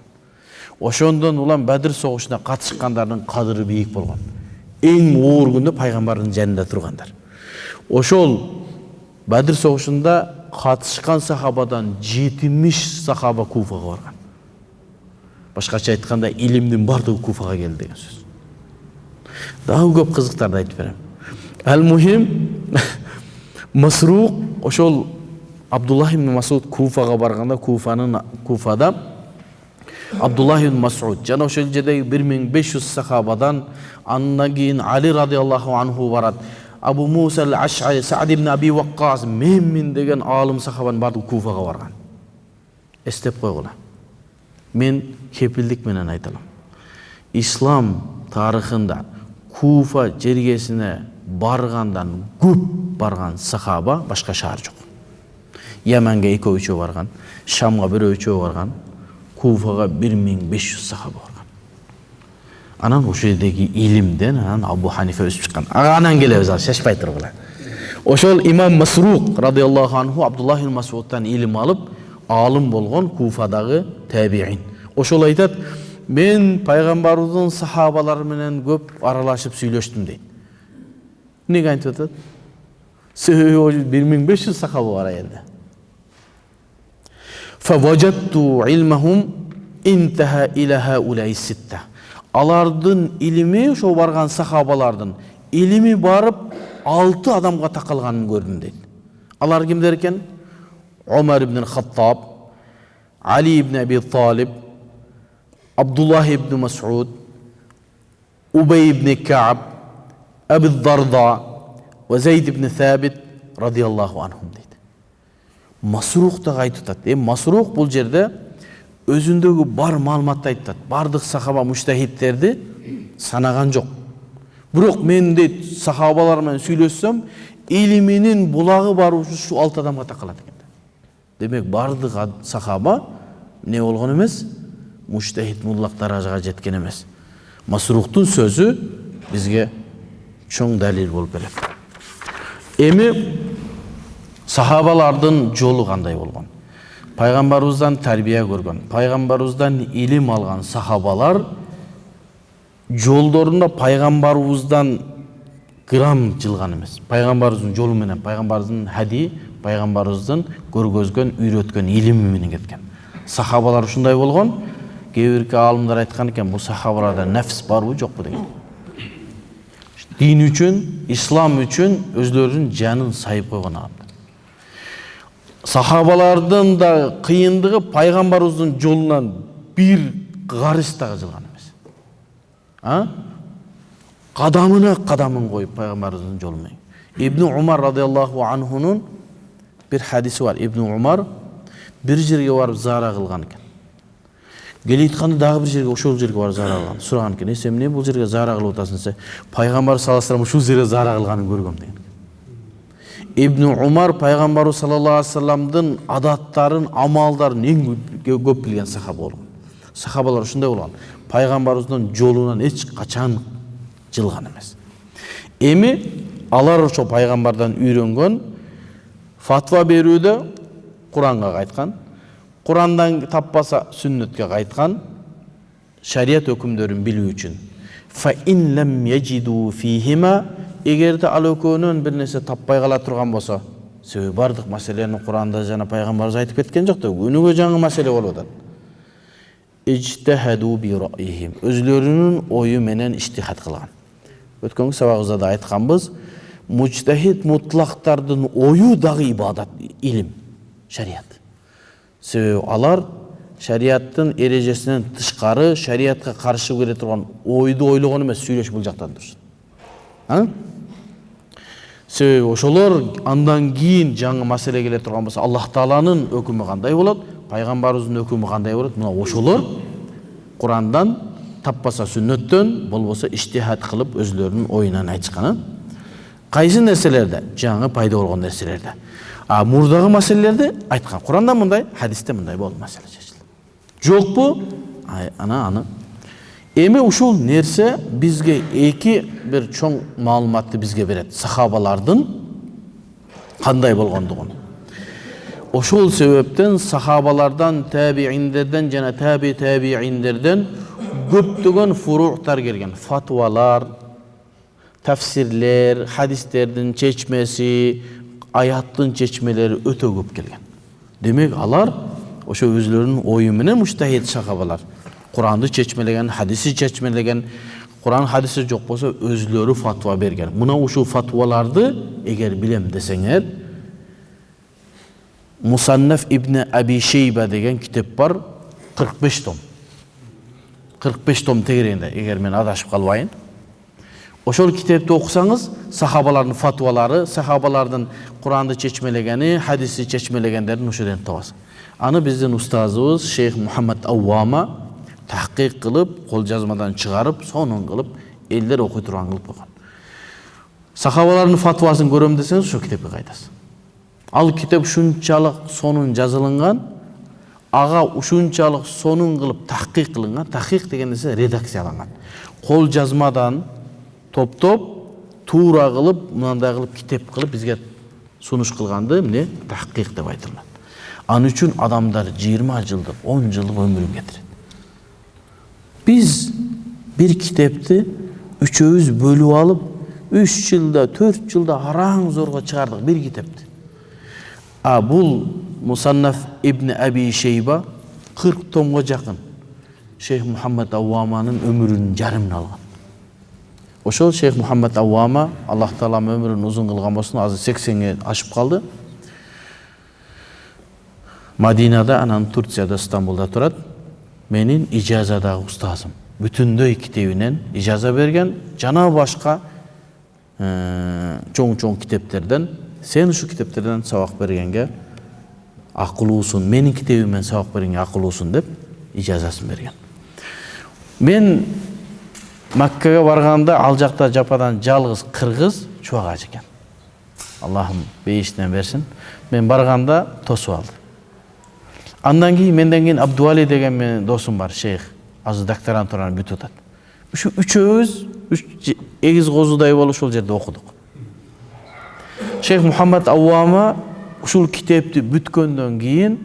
Ошондон улам Бадыр согушуна катышкандардын кадыры бийик болгон. Эң оор күндө пайгамбардын жанында тургандар. Ошол Бадыр согушунда катышкан сахабадан 70 сахаба Куфага барган. Башкача айтканда илимдин бардыгы Куфага келди деген сөз. Дагы көп кызыктарды айтып берем. Ал-мухим Масрук ошол Абдуллах ибн Масуд Куфага барганда Куфада Абдуллах ибн Масуд жана ошол жердеги 1500 сахабадан андан кийин Али радиаллаху анху барат. Абу Муса ал-Аш'ари, Саад ибн Аби Ваккас, мен деген алым сахабанын бардыгы Куфага барган. Эстеп койгула. Мен кепилдик менен айталам. Ислам тарыхында Куфа жергесине баргандан көп барган сахаба башка шаар жок. Яменге 2-3 барган, Шамга 1-3 барган, Куфага 1500 сахаба барган. Анан ошол жердеги илимден анан Абу Ханифа өсүп чыккан. Анан келебиз, шашпай тургула. Ошол имам Масрук радиаллаху анху Абдуллах ибн Масудтан илим алып, алым болгон Куфадагы табиин. Ошол айтат, мен пайгамбарыбыздын сахабалары менен көп аралашып сүйлөштүм дейт. Неге айтып атат? 1500 сахаба бар жерде. Фаважатту илмахум интаха иля хаулаи ситта. Алардын илими, ошо барган сахабалардын илими барып 6 адамга такалганын көрдүм дейт. Алар кимдер экен? Умар ибн Хаттаб, Али ибн Аби Талиб, Абдуллах ибн Масуд, Убай ибн Кааб, Аби Дарда ва Зейд ибн Сабит радиаллаху анхум дейт. Масрук да айтат. Масрук бул жерде өзүндөгү бар маалыматты айтат. Бардык сахаба муштахидтерди санаган жок. Бирок мен дейт сахабалар менен сүйлөссөм, илиминин булагы бар ушу 6 адамга такалат экен. Демек бардык сахаба не болгон эмес? Муштахид муллак даражага жеткен эмес. Масруктун сөзү бизге чоң далил болуп берет. Эми сахабалардын жолу кандай болгон? Пайгамбарыбыздан тарбия көргөн, пайгамбарыбыздан илим алган сахабалар жолдорунда пайгамбарыбыздан грамм жылган эмес. Пайгамбарыбыздын жолу менен, пайгамбарыбыздын хади, пайгамбарыбыздын көргөзгөн, үйрөткөн илими менен кеткен. Сахабалар ушундай болгон. Кээ бир алымдар айткан экен, бул сахабаларда нефс барбы, жокпу деген. Дин үчүн, ислам үчүн өзлөрүнүн жанын сайып койгон адамдар. Сахабалардын да кыйындыгы пайгамбарыбыздын жолунан бир карыс дагы жылган эмес. Кадамына кадамын коюп пайгамбарыбыздын жолу менен. Ибн Умар радиаллаху анхунун бир хадиси бар. Ибн Умар бир жерге барып зара кылган экен. Келейтканда дагы бир жерге, ошол жерге барып зара кылган. Сураган экен, "Сен эмне бул жерге зара кылып атасың?" десе, "Пайгамбар саллаллаху алейхи вассалам ушул жерге зара кылганын көргөм" деген. Ибн Умар пайгамбар саллаллаху алейхи вассаламдын адаттарын, амалдарын эң көп билген сахаба болгон. Сахабалар ушундай болгон. Пайгамбарыбыздын жолунан эч качан жылган эмес. Эми алар ошо пайгамбардан үйрөнгөн, фатва берүүдө Куранга кайткан, Курандан таппаса сүннөткө кайткан, шарият өкүмдөрүн билүү үчүн. Фа ин лам яжиду фихима, эгерде ал экөөнөн бир нерсе таппай кала турган болсо, себеби бардык маселени Куранда жана пайгамбарыбыз айтып кеткен жок да, күнүгө жаңы маселе болуп атат. Ижтахаду би ра'йихим, өзлөрүнүн ою менен иштихад кылган. Өткөнкү сабагыбызда да айтканбыз, мужтахид мутлактардын ою дагы ибадат, илим, шарият. Себеби алар шариаттын эрежесинен тышкары, шариятка каршы келе турган ойду ойлогон эмес, сүйлөшүп бул жактан турушат. Себеби ошолор андан кийин жаңы маселе келе турган болсо, Аллах Тааланын өкүмү кандай болот, пайгамбарыбыздын өкүмү кандай болот? Мына ошолор Курандан, таппаса сүннөттөн, болбосо иштихад кылып өзлөрүнүн оюнан айтышкан. Кайсы нерселерде? Жаңы пайда болгон нерселерде. Мурдагы маселелерди айткан. Куранда мындай, хадисте мындай болду маселе чечилди. Жокпу? Аны. Эми ушул нерсе бизге эки бир чоң маалыматты бизге берет. Сахабалардын кандай болгондугун. Ошол себептен сахабалардан, табииндерден жана табииндерден көптөгөн фуруктар келген. Фатвалар, тафсирлер, хадистердин чечмеси, аяттын чечмелери өтө көп келген. Демек алар ошо өзлөрүнүн ою менен муштахид сахабалар Куранды чечмелеген, хадиси чечмелеген, Куран хадиси жок болсо өзлөрү фатва берген. Мына ушул фатваларды эгер билем десеңер, Мусаннаф ибн Аби Шейба деген китеп бар, 45 том. 45 том тегерегинде, эгер мен адашып калбайын. Ошол китепти окусаңыз, сахабалардын фатвалары, сахабалардын Куранды чечмелегени, хадиси чечмелегендерин ошодон табасыз. Аны биздин устазыбыз Шейх Мухаммад Ауама тахкик кылып, кол жазмадан чыгарып, сонун кылып, элдер окуй турган кылып койгон. Сахабалардын фатвасын көрөм десеңиз, ошол китепке кайтасыз. Ал китеп ушунчалык сонун жазылынган, ага ушунчалык сонун кылып тахкик кылынган. Тахкик деген нерсе редакцияланган. Кол жазмадан топ-топ туура кылып, мындай кылып китеп кылып бизге сунуш кылганды эмне тахкик деп айтылат. Аны үчүн адамдар 20 жылдык, 10 жылдык өмүрүн кетирет. Biz bir kitapti üçöğüz bölüp alıp 3 yılda 4 yılda araң zorga çıkardık bir kitapti. Bul Musannaf İbn Abi Şeyba 40 tomga jakın Şeyh Muhammed Avvama'nın ömrünün jarımını algan. Oşol Şeyh Muhammed Avvama Allah Taala ömrünü uzun kılgan bolsun, azı 80'e aşıp kaldı. Madina'da, anan Türkiye'de, İstanbul'da turat. Menin icazadagı ustazım. Bütünдөй kitebinen icaza bergen, jana başka çoğun kiteplerden, sen şu kiteplerden sabak bergenge akıllıusun, menin kitebimden sabak bergenge akıllıusun dep icazasını bergen. Men Makkaga barganda al jakta Japadan жалгыз kırgız çuvağa eken. Allah'ım beyişten versin. Men barganda tosup aldı. Andan keyin menden keyin Abduali деген менин досум бар, шейх. Азыр докторантураны бүтүп атат. Ушу үчөөбүз эгиз козудай болуп ушул жерде окудук. Шейх Мухаммад Аввама ушул китепти бүткөндөн кийин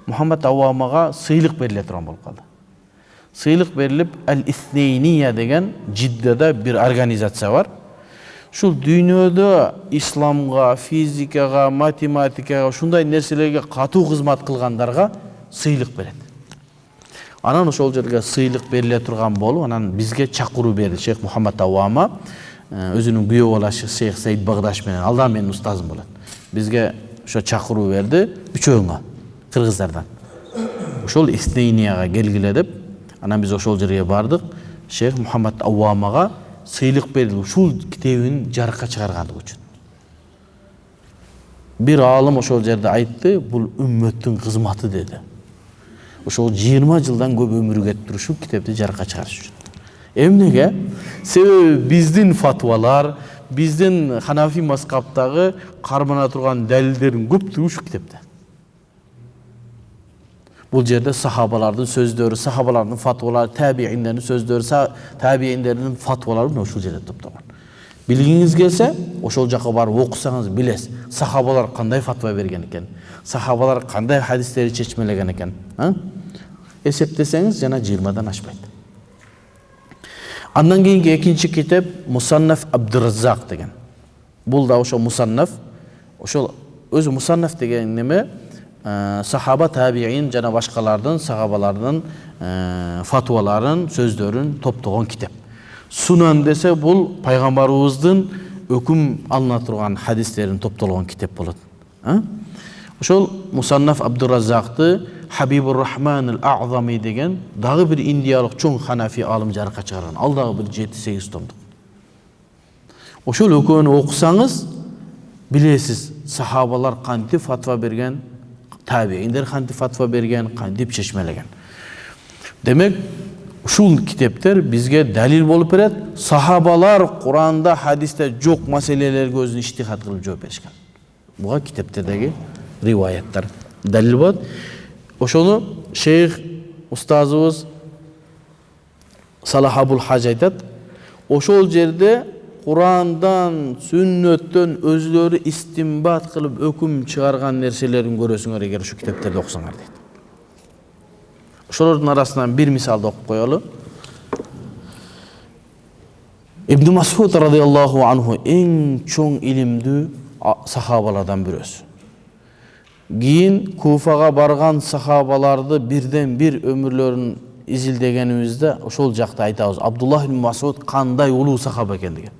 Мухаммад Аввамага сыйлык бериле турган болуп калды. Сыйлык берилип Ал-Итhnейния деген Жиддада бир организация бар. Шул дүйнөдө исламга, физикага, математикага, ушундай нерселерге катуу кызмат кылгандарга сыйлык берет. Анан ошол жерге сыйлык бериле турган болуп, анан бизге чакыруу берди Шейх Мухаммад Аввама, өзүнүн күйөө балашы Шейх Саид Багдаш менен, ал да менин устазым болот. Бизге ошо чакыруу берди, үчөөңө, кыргыздардан. Ошол Итhnейнияга келгиле деп, анан биз ошол жерге бардык. Шейх Мухаммад Аввамага сыйлык берилди ушул китебин жарыкка чыгаргандыгы үчүн. Бир алым ошол жерде айтты, бул үммөттүн кызматы деди. Ошол 20 жылдан көп өмүрү кетип ушул китепти жарыкка чыгарыш үчүн. Эмнеге? Себеби биздин фатвалар, биздин Ханафи мазхабтагы кармана турган далилдердин көптүгү ушул китепте. Бул жерде сахабалардын сөздөрү, сахабалардын фатвалары, табииндердин сөздөрү, табииндердин фатвалары ошол жерде топтолгон. Билгиңиз келсе, ошол жака барып окусаңыз билесиз, сахабалар кандай фатва берген экен, сахабалар кандай хадистерди чечмелеген экен. Эсептесеңиз жана 20дан ашпайт. Андан кийинки экинчи китеп Мусаннаф Абдураззак деген. Бул да ошо Мусаннаф, ошол өзү Мусаннаф деген неме сахаба, табиин жана башкалардын, сахабалардын фатваларын, сөздөрүн топтогон китеп. Сунан десе бул пайгамбарыбыздын өкүм алына турган хадистерин топтолгон китеп болот. Ошол Мусаннаф Абдураззакты Хабибур Рахман ал-Аъзами деген дагы бир индиялык чоң ханафи алым жарыкка чыгарган. Ал дагы бир 7-8 томдук. Ошол экөөнү окусаңыз билесиз, сахабалар кантип фатва берген, табииндер кантип фатва берген, кантип чечмелеген. Демек, ушул китептер бизге далил болуп берет. Сахабалар Куранда, хадисте жок маселелерге өзүн иштихат кылып жооп беришкен. Буга китептердеги риваяттар далил болот. Ошону шейх устазыбыз Салах Абул Хаж айтат. Ошол жерде Kur'an'dan, sünnetten özleri istinbat kılıp öküm çıkargan nerselерин görөсүңөр eğer şu kitaplarda okusaңар deydi. Şolarдын arasından bir misalda okup koyalı. İbn Mas'ud radıyallahu anhu en çoğun ilimdi sahabalardan birisi. Giyin Kufaga bargan sahabalardı birden bir ömürlerin izildegenimizde ошол жакта айтабыз. Abdullah ibn Mas'ud kандай улуу сахаба экен деген.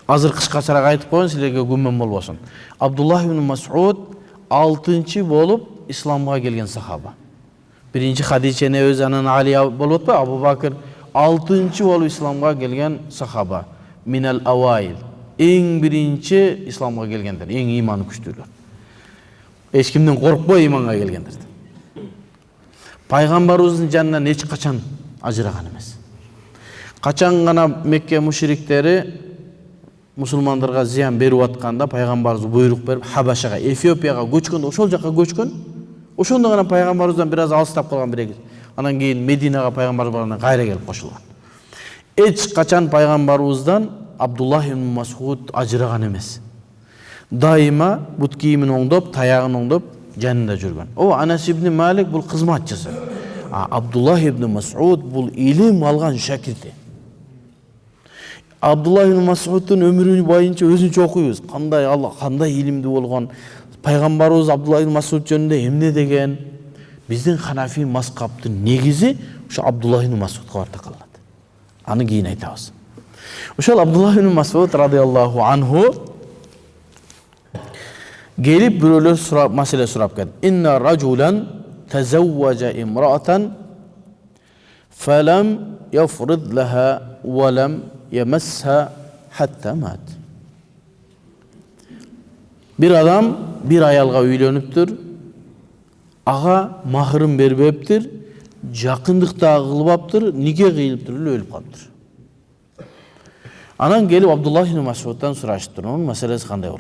Азыр кыскачараак айтып коеюн, силерге күмөн болбосун. Abdullah ibn Mas'ud 6-чы болуп исламга келген сахаба. Биринчи Хадича небез, анан Али болуп атпайбы? Абу Бакыр 6-чы болуп исламга келген сахаба. Минал аваил. Эң биринчи исламга келгендер, эң иманы күчтүүлөр. Эч кимден коркпой иманга келгендер. Пайгамбарыбыздын жанынан эч качан ажыраган эмес. Качан гана Мекке мушриктери мусулмандарга зыян берип атканда пайгамбарыбыз буйрук берип Хабашага, Эфиопияга көчкөндө, ошол жака көчкөн. Ошондо гана пайгамбарыбыздан бир аз алыстап калган бирек. Анан кийин Мединага пайгамбарыбыз баргандан кайра келип кошулган. Эч качан пайгамбарыбыздан Абдуллах ибн Мас'уд ажыраган эмес. Дайыма бут кийимин оңдоп, таягын оңдоп жанында жүргөн. О, Анас ибн Малик бул кызматчысы. Абдуллах ибн Мас'уд бул илим алган шакирти. Абдуллах ибн Мас'уддун өмүрү боюнча өзүнчө окуйбуз. Кандай Алла, кандай илимди болгон. Пайгамбарыбыз Абдуллах ибн Мас'уд жөнүндө эмне деген? Биздин Ханафи мазхабтын негизи ошо Абдуллах ибн Мас'удга барып такалат. Аны кийин айтабыз. Ошол Абдуллах ибн Мас'уд радıyallahu anhu gelip birileri mesele sorap geldi. İnna raculan tezevvaca imra'atan felem yafrid laha ve lem yemesha hatta mat. Bir adam bir ayalga uyleniptir. Ağa mahırın berbeptir. Jakındıkta kılıbaptır. Nike kıyılıptır. Ölüp kaptır. Anan gelip Abdullah ibn Mas'ud'dan soraştır. Onun meselesi kanday olur.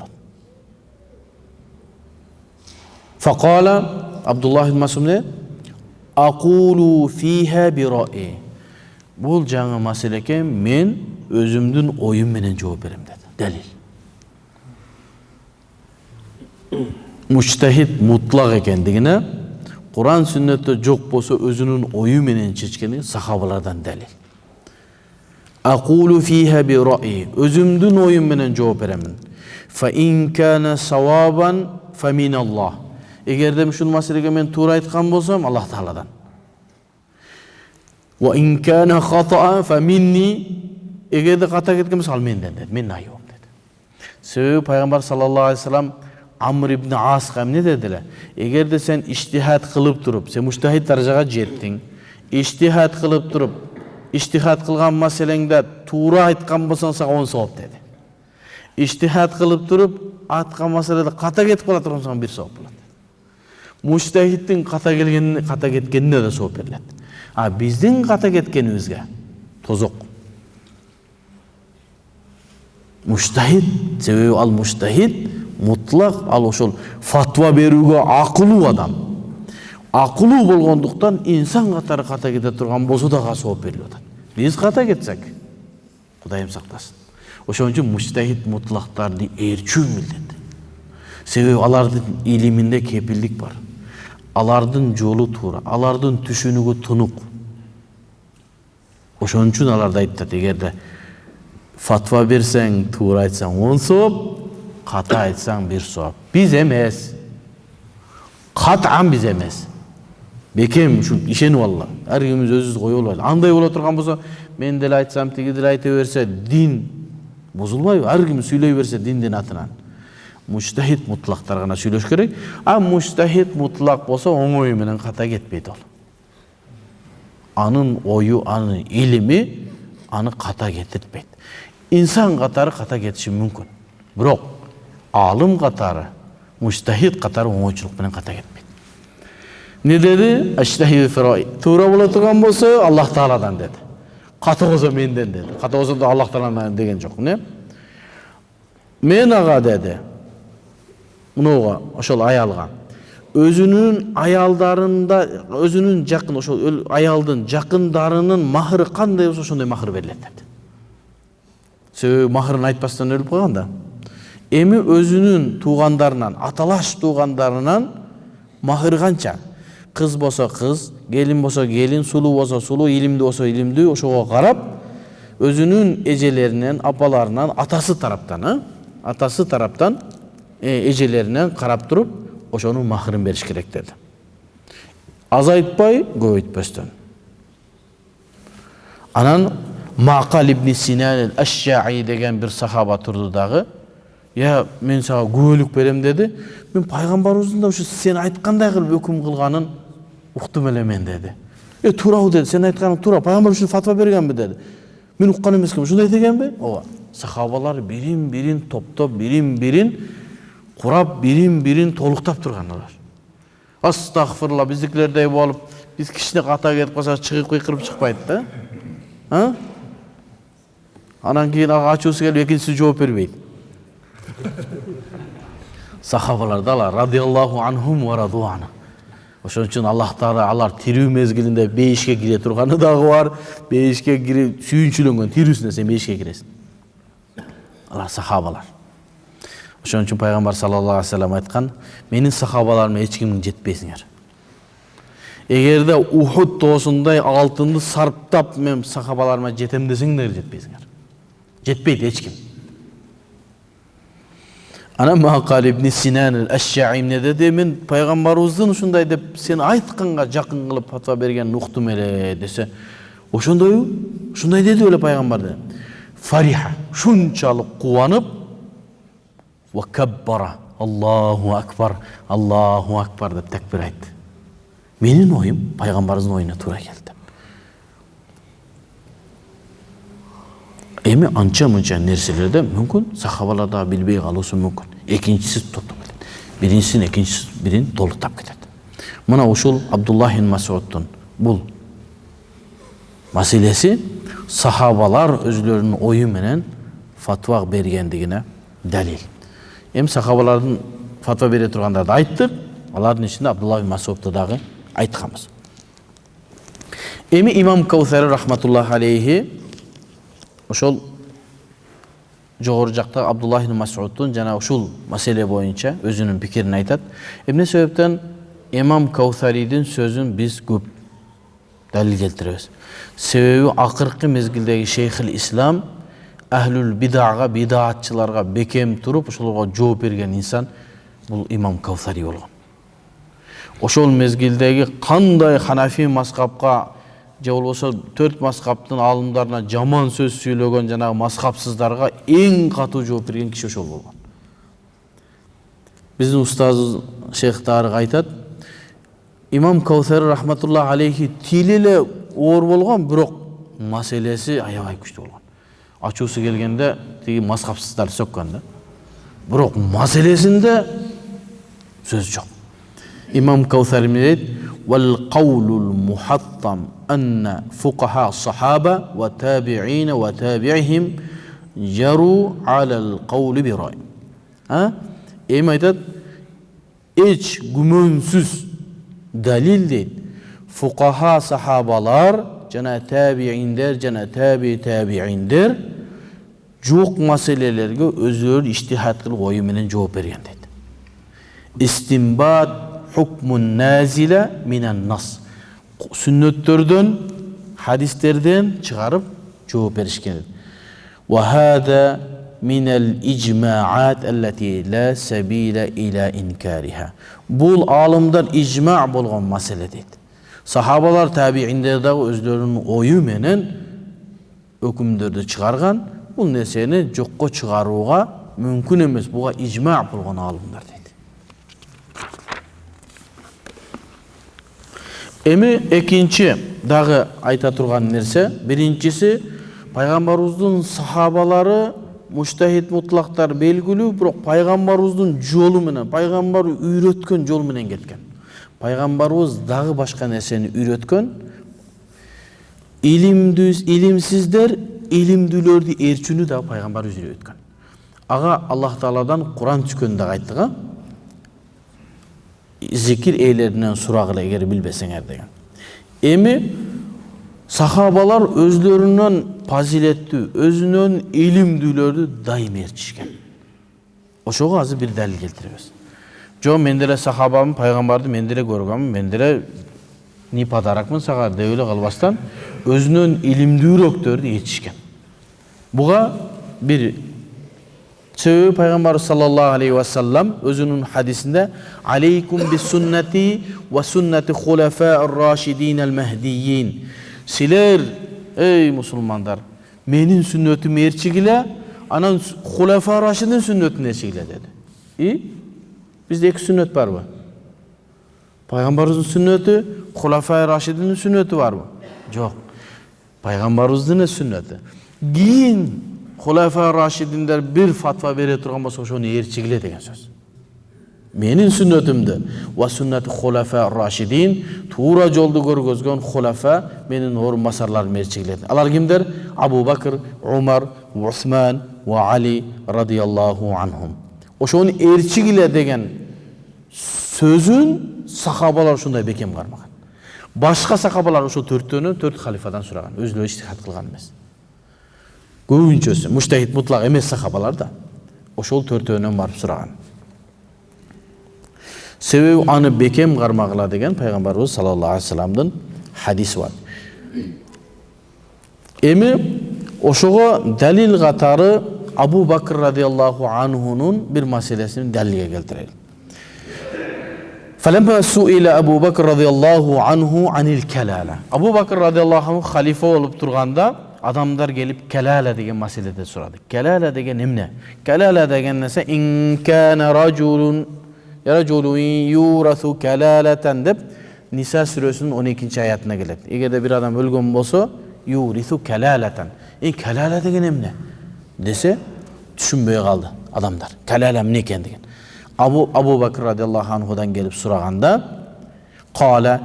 Fakala Abdullah ibn Mas'ud ne? Aqulu fiha bi ra'i. Bul жаңы маселеке мен өзүмдүн оюм менен жооп берем dedi. Delil. Mujtahid mutlak ekendигине, Kur'an sünnette жок болсо өзүнүн ою менен чечкени сахабалардан delil. Aqulu fiha bi ra'i. Özümdün oyum менен жооп беремин. Fa in kana sawaban fa min Allah. Эгерде ушул маселеге мен туура айткан болсом, Аллах Тааладан. Wa in kana khata'a fa minni. Эгерде ката кеткен болсо, ал менден dedi. Мен айыбым dedi. Себеби пайгамбар саллаллаху алейхи вассалам Amr ibn As'a эмне дедилер? Эгерде сен иштихад кылып туруп, сен муштахид даражага жеттиң, иштихад кылып туруп, иштихад кылган маселеңде туура айткан болсоң, сага 10 савап dedi. İçtihat kılıp durup atkı meselede kata ketip kala tursan bir sawap bolat. Mujtahidin kata ketkenine de sawap berilet. Bizdin kata ketkenibizge tozok. Mujtahid, sebebi al mujtahid mutlak al ошол fatva berүүгө акылуу адам. Акылуу болгондуктан инсан катары ката кете турган болсо да савап берилип атат. Биз ката кетсек, Кудайым сактасын. Ошон үчүн мujtahid мутлактарды ээрчүү милдет. Себеби алардын илиминде кепилдик бар. Алардын жолу туура, алардын түшүнүгү тунук. Ошон үчүн алар айтат, эгерде fatva берсең, туура айтсаң 10 савап, ката айтсаң 1 савап. Биз эмес. Кат'ан биз эмес. Бекем ушу ишенип алла. Ар кимиз өзүбүз коюп албайбыз. Андай боло турган болсо, мен деле айтсам, тиги деле айта берсе, дин бузулбайбы? Ар ким сүйлөй берсе диндин атынан. Мujtahid мутлактар гана сүйлөш керек. Mujtahid мутлак болсо, оңой менен ката кетпейт ол. Анын ою, анын илими аны ката кетиртпейт. İnsan қатары қата кетиши мүмкін. Бирок алым қатары, mujtahid қатары оңойчулук менен ката кетпейт. Не деди? Аштахи фирай. Туура боло турган болсо Аллах Тааладан деди. Ката болсо менден деди. Ката болсо да Аллах Тааладан деген жок, не? Мен ага деди. Мунуга, ошол аялга. Өзүнүн аялдарында, өзүнүн жакын, ошол аялдын жакындарынын махыры кандай болсо ошондой махыр берилет деди. Себеби махырын айтпастан өлүп калган да. Эми өзүнүн туугандарынан, аталаш туугандарынан махыр канча? Кыз болсо кыз, келин болсо келин, сулуу болсо сулуу, илимдүү болсо илимдүү, ошого карап өзүнүн эжелеринен, апаларынан, атасы тараптан эжелеринен карап туруп, ошонун махырын бериш керек деди. Азайтпай, көбөйтпөстөн. Анан Мақал ибн Синан аш-Шаи деген бир сахаба турду дагы. Я мен сага күбөлүк берем деди. Мен пайгамбарыбыздын да ушу сен айткандай кылып өкүм кылганын уктум эле мен деди. Туурабы деди, сен айтканың туура. Пайгамбар ушул фатва бергенби деди. Мен уккан эмесмин, ушундай дегенби? Ооба. Сахабалар бирин-бирин топтоп, бирин-бирин курап, бирин-бирин толуктап тургандар. Астагфирулла, биздикилердей болуп, биз кичине ката кетип калса чыгып кыйкырып чыкпайт да. Анан кийин ачуусу келип экинчиси жооп бербейт. Сахабалар да радиаллаху анхум ва раду анху. Ошон үчүн Аллах Таала алар тирүү мезгилинде бейишке кире турганы дагы бар. Бейишке кирип сүйүнчүлөнгөн тирүүсүнө сен бейишке киресиң. Алар сахабалар. Ошон үчүн пайгамбар саллаллаху алейхи ва саллям айткан: "Менин сахабаларыма эч кимиң жетпейсиңер." Эгерде Ухуд тоосундай алтынды сарптап мен сахабаларыма жетем десеңдер жетпейсиңер. Жетпейт эч ким. Ана Мақал ибн Синан аш-Шаи эмне деди? Мен пайгамбарыбыздын ушундай деп сен айтканга жакын кылып фатва бергенин уктум эле десе, ошондойбу? Ушундай деди эле пайгамбар деди. Фариха, шунчалык кубанып, ва каббара, Аллаху акбар деп такбир айтты. Менин оюм пайгамбарыбыздын оюна туура келди. Эми анча-мынча нерселерде мүмкүн сахабалар да билбей калуусу мүмкүн. Экинчиси токтоп кетет. Биринчисин, экинчиси бирин толуктап кетет. Мына ушул Абдуллах ибн Мас'удтун бул маселеси сахабалар өзлөрүнүн ою менен фатва бергендигине далил. Эми сахабалардын фатва бере тургандарды айттык, алардын ичинде Абдуллах ибн Мас'удту дагы айтканбыз. Эми имам Каусари рахматуллах алейхи ошол жогору жакта Абдуллах ибн Мас'удтун жана ушул маселе боюнча өзүнүн пикирин айтат. Эмне себептен имам Каусаридин сөзүн биз көп далил келтиребиз. Себеби акыркы мезгилдеги Шейхул Ислам ахлул бидага, бидаатчыларга бекем туруп, ошолорго жооп берген инсан бул имам Каусари болгон. Ошол мезгилдеги кандай Ханафи мазхабка же болбосо 4 мазхабтын алымдарына жаман сөз сүйлөгөн жанагы мазхабсыздарга эң катуу жооп берген киши ошол болгон. Биздин устаз Шейх Тарык айтат, имам Каусари рахматуллах алейхи тили эле оор болгон, бирок маселеси аябай күчтүү болгон. Ачуусу келгенде тиги мазхабсыздар сөккөн да. Бирок маселесинде сөз жок. Имам Каусари дейт: "Вал каулул мухаттам анна фуқаха сахаба ва табиина ва табиихим жару алал каули би рай." Эми айтат, эч күмөнсүз далил дейт. Фуқаха сахабалар жана табииндер жана табииндер жок маселелерге өзлөрү иштихад кылып ою менен жооп берген дейт. Истимбат хукмун назила минан нас. Сүннөттөрдөн, хадистерден чыгарып жооп беришкен. Ва хада минал ижмаат аллати ла сабила ила инкариха. Бул алымдар ижма болгон маселе дейт. Сахабалар, табииндер дагы өзлөрүнүн ою менен өкүмдөрдү чыгарган. Бул нерсени жокко чыгарууга мүмкүн эмес. Буга ижма болгон алымдар дейт. Эми экинчи дагы айта турган нерсе, биринчиси пайгамбарыбыздын сахабалары муштахид мутлактар белгилүү, бирок пайгамбарыбыздын жолу менен, пайгамбар үйрөткөн жол менен кеткен. Пайгамбарыбыз дагы башка нерсени үйрөткөн. Илимсиздер илимдүүлөрдү ээрчүүнү да пайгамбар үйрөткөн. Ага Аллах Тааладан Куран түшкөн да айттыга. Зикир эйлеринен сурагыла эгер билбесеңер деген. Эми Сахабалар өзлөрүнөн фазилеттүү, өзүнөн илимдүүлөрдү дайым ээрчишкен. Ошого азыр бир далил келтиребиз. Жо мен деле сахабамын, пайгамбарды мен деле көргөмүн, мен деле не подарокмун сага деп эле калбастан өзүнөн илимдүүрөөктөрдү ээрчишкен. Буга бир себеби пайгамбар саллаллаху алейхи ва саллам өзүнүн хадисинде алейкум бис суннати ва суннати хулафаир рашидин ал махдийин. Силер, ey мусулмандар, менин сүннөтүмө ээрчигиле, анан хулафа рашидин сүннөтүнө ээрчигиле деди. Бизде эки сүннөт барбы? Пайгамбарыбыздын сүннөтү, хулафа рашидин сүннөтү барбы? Жок. Пайгамбарыбыздын сүннөтү. Кийин хулафа рашидиндер бир фатва бере турган болсо ошону ээрчигиле деген сөз. Менин сүннөтүмдү ва сүннати хулафа рашидин, туура жолду көргөзгөн хулафа менин орун басарларым ээрчигиле. Алар кимдер? Абу Бакр, Умар, Усман ва Али радияллаху анхум. Ошону ээрчигиле деген сөзүн сахабалар ушундай бекем кармаган. Башка сахабалар ошо төрттөнү төрт халифадан сураган, өзүнө иштихад кылган эмес. Көбүнчөсү муштахид мутлак эмес сахабалар да ошол төртөөнөн барып сураган. Себеби аны бекем кармагыла деген пайгамбарыбыз саллаллаху алейхи вассаламдын хадиси бар. Эми ошого далил катары Абу Бакр радияллаху анхунун бир маселесин далилге келтирели. فلما سئل أبو بكر رضي الله عنه عن الكلالة. Абу Бакр радияллаху анху халифа болуп турганда адамдар келип келала деген маселеде сурады. Келала деген эмне? Келала деген нерсе ин кана рajulun юрасу калалатан деп Ниса сүрөсүнүн 12-чи аятына келет. Эгерде бир адам өлгөн болсо, юрису калалатан. Калала деген эмне? Десе, түшүнбөй калды адамдар. Калала эмне экен деген. Абу Бакр радияллаху анхудан келип сураганда, "Кала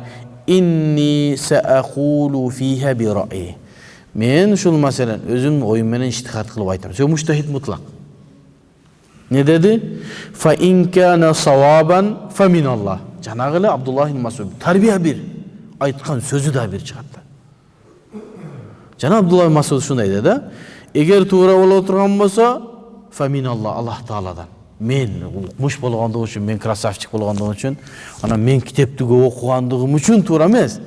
инни саакулу фиха би раъи." Мен ушул маселени өзүм оюм менен иштихад кылып айтам. Сө муштахид мутлак. Не деди? Фа ин кана савабан фа миналлах. Жанагы эле Абдуллах ибн Масуд тарбия бир, айткан сөзү да бир чыгат. Жана Абдуллах ибн Масуд ушундай деди да, эгер туура боло турган болсо, фа миналлах, Аллах Тааладан. Мен муш болгондугум үчүн, мен красавчик болгондугум үчүн, анан мен китепти көп окугандыгым үчүн туура эмес.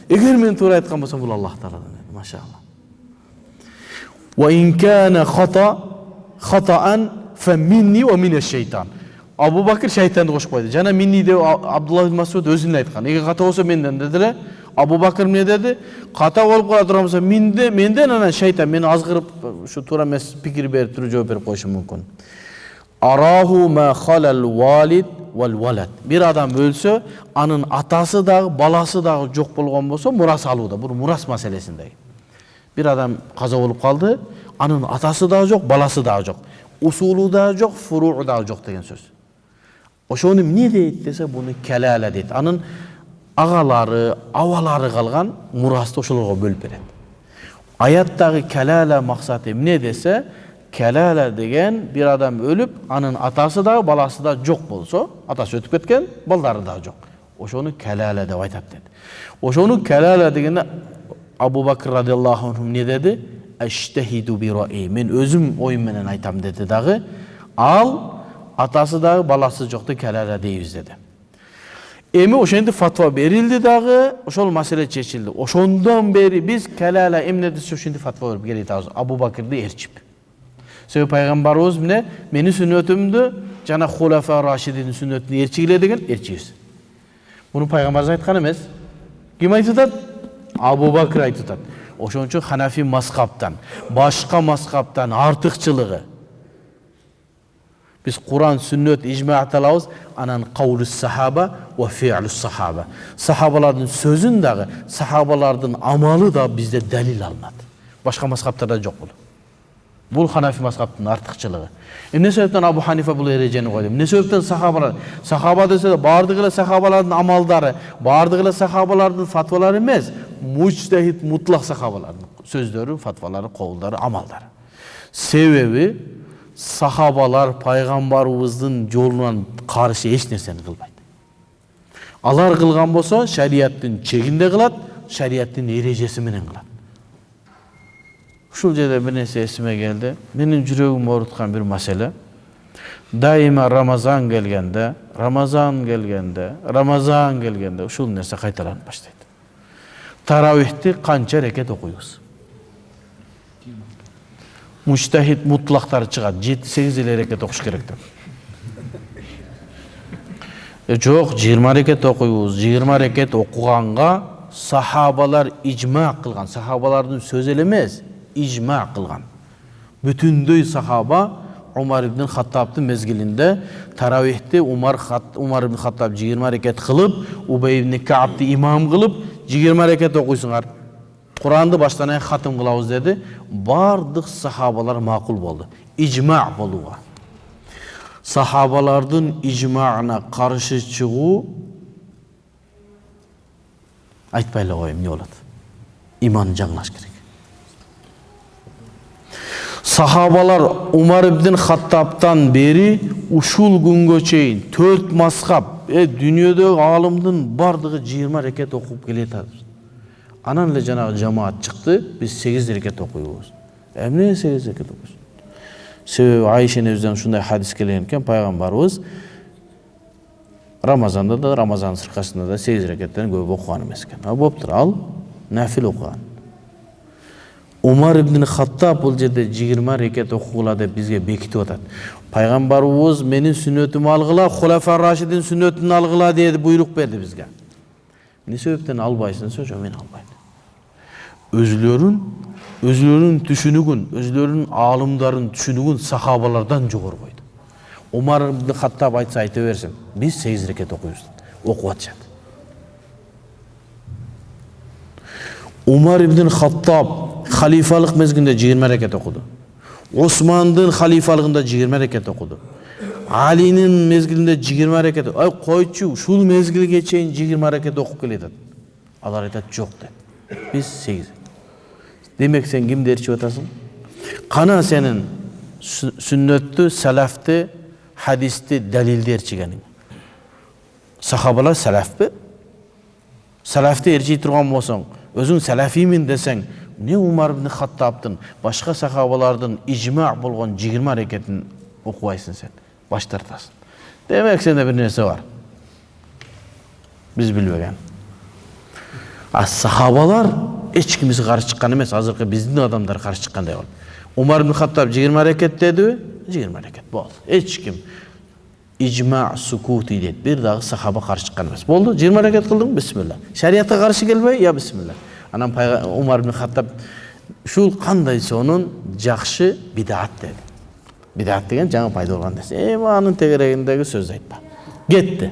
Эгер мен туура айткан болсом, бул Аллах Тааладан. Машалла. Ва ин кана хатаан фа минни ва мин аш-шайтан. Абу Бакр шайтанды кошуп койду. Жана минни деп Абдуллах ибн Масуд өзүнө айткан. Эгер ката болсо менден дедиле. Абу Бакр эмне деди? Ката болуп кала турган болсо менден анан шайтан мени азгырып ушу туура эмес пикир берип туруп жооп берип коюшу мүмкүн. Араху ма халал валид вал валад. Бир адам өлсө, анын атасы дагы, баласы дагы жок болгон болсо, мурас алууда. Бул мурас маселесинде. Бир адам каза болуп калды, анын атасы дагы жок, баласы дагы жок. Усулу дагы жок, фуруу дагы жок деген сөз. Ошону эмне дейт десе, буну калала дейт. Анын агалары, абалары калган мурасты ошолорго бөлүп берет. Аяттагы калала максаты эмне десе, калала деген бир адам өлүп, анын атасы дагы, баласы дагы жок болсо, атасы өтүп кеткен, балдары дагы жок. Ошону калала деп айтат dedi. Ошону калала дегенде Абу Бакр радияллаху анху эмне деди? Аштахиду би раи. Мен өзүм оюм менен айтам деди дагы. Ал атасы дагы, баласы жокту калала дейбиз деди. Эми ошентип фатва берилди дагы, ошол маселе чечилди. Ошондон бери биз калала эмне десе ошентип фатва берип келатабыз. Абу Бакрды ээрчип. Себеби пайгамбарыбыз эмне? Менин сүннөтүмдү жана хулафа рашидин сүннөтүн ээрчигиле деген ээрчибиз. Муну пайгамбарыбыз айткан эмес. Ким айтат? Абу Бакр айтат. Ошон үчүн Ханафи мазхабтан, башка мазхабтан артыкчылыгы. Biz Kur'an, sünnet, icma atalabız, anan kavlus sahaba ve fi'lus sahaba. Sahabalardın sözün dağı, sahabalardın amalı da bizde delil alınat. Başka mazhaplarda yok bu. Bu Hanafi mazhabının artıkçılığı. Ne sebepten Abu Hanife bu ereceni koydu? Ne sebepten sahabalar? Sahaba dese de bardığıyla sahabaların amalları, bardığıyla sahabaların fatvaları emez. Muçtehit mutlak sahabaların sözleri, fatvaları, kovulları, amalları. Sebebi sahabalar paygambarımızın yolundan karşı hiç nerseni kılmaydı. Alar kılgan bolsa şeriattın çeginde kılat, şeriattın erejesi menен kılат. Ушул жерде bir nерсе esime geldi. Benim жүрөгүмө оорутқан bir mesele. Daima Ramazan gelgende ушул нерсе кайталанып баштайт. Таравихти канча рекет окуйбуз? Муштахид мутлактар чыгат. 7-8 эле рекет окуш керек деп. Жок, 20 рекет окуйбуз. 20 рекет окуганга сахабалар ижма кылган. Сахабалардын сөзү эле эмес, ижма кылган. Бүтүндөй сахаба Умар ибн Хаттабтын мезгилинде таравихти Умар ибн Хаттаб 20 рекет кылып, Убай ибн Каабты имам кылып, 20 рекет окуйсуңар. Куранды баштан аяк хатым кылабыз деди. Бардык сахабалар макул болду. Ижма болууга. Сахабалардын ижмаына каршы чыгуу айтпай эле коем, эмне болот? Иман жаңылаш керек. Сахабалар Умар ибн Хаттабтан бери ушул күнгө чейин 4 мазхаб, дүйнөдөгү алымдын бардыгы 20 рекет окуп келет. Анан эле жанагы жамаат чыкты, биз 8 рекет окуйбуз. Эмне 8 рекет окуйбуз? Себеби Айша энебизден ушундай хадис келген экен, пайгамбарыбыз Рамазанда да, Рамазан сыркасында да 8 рекеттен көп окуган эмес экен. Болуптур, ал нафил окуган. Умар ибн Хаттаб бул жерде 20 рекет окугула деп бизге бекитип атат. Пайгамбарыбыз менин сүннөтүмү алгыла, Хулафа Рашидин сүннөтүн алгыла деп буйрук берди бизге. Эмне себептен албайсың десе, мен албайм. Өзлөрүнүн түшүнүгүн, өзлөрүнүн алымдарын түшүнүгүн сахабалардан жогору койду. Умар ибн Хаттаб айтса айта берсин, биз 8 рекет окуйбуз. Окуп атышат. Умар ибн Хаттаб халифалык мезгилинде 20 рекет окуду. Османдын халифалыгында 20 рекет окуду. Алинин мезгилинде 20 рекет. Ай койчу, ушул мезгилге чейин 20 рекет окуп келет. Алар айтат, жок деп. Биз 8. Демек сен кимди ээрчип атасың? Кана сенин сүннөттү, салафты, хадисти, далилди ээрчигениң? Сахабалар салафпы? Салафты ээрчий турган болсоң, өзүң салафимин десең, не Умар ибн Хаттабтын, башка сахабалардын ижма болгон 20 рекетин окубайсың сен, баш тартасың. Демек сенде бир нерсе бар. Биз билбеген. Сахабалар эч кимиз каршы чыккан эмес, азыркы биздин адамдар каршы чыккандай болду. Умар ибн Хаттаб 20 рекет дедиби? 20 рекет болду. Эч ким ижма сукути дейт. Бир дагы сахаба каршы чыккан эмес. Болду, 20 рекет кылдың, бисмилла. Шариатка каршы келбей, я бисмилла. Анан Умар ибн Хаттаб ушул кандай сонун жакшы бидат деди. Бидат деген жаңы пайда болгон нерсе. Анын тегерегиндеги сөз айтпа. Кетти.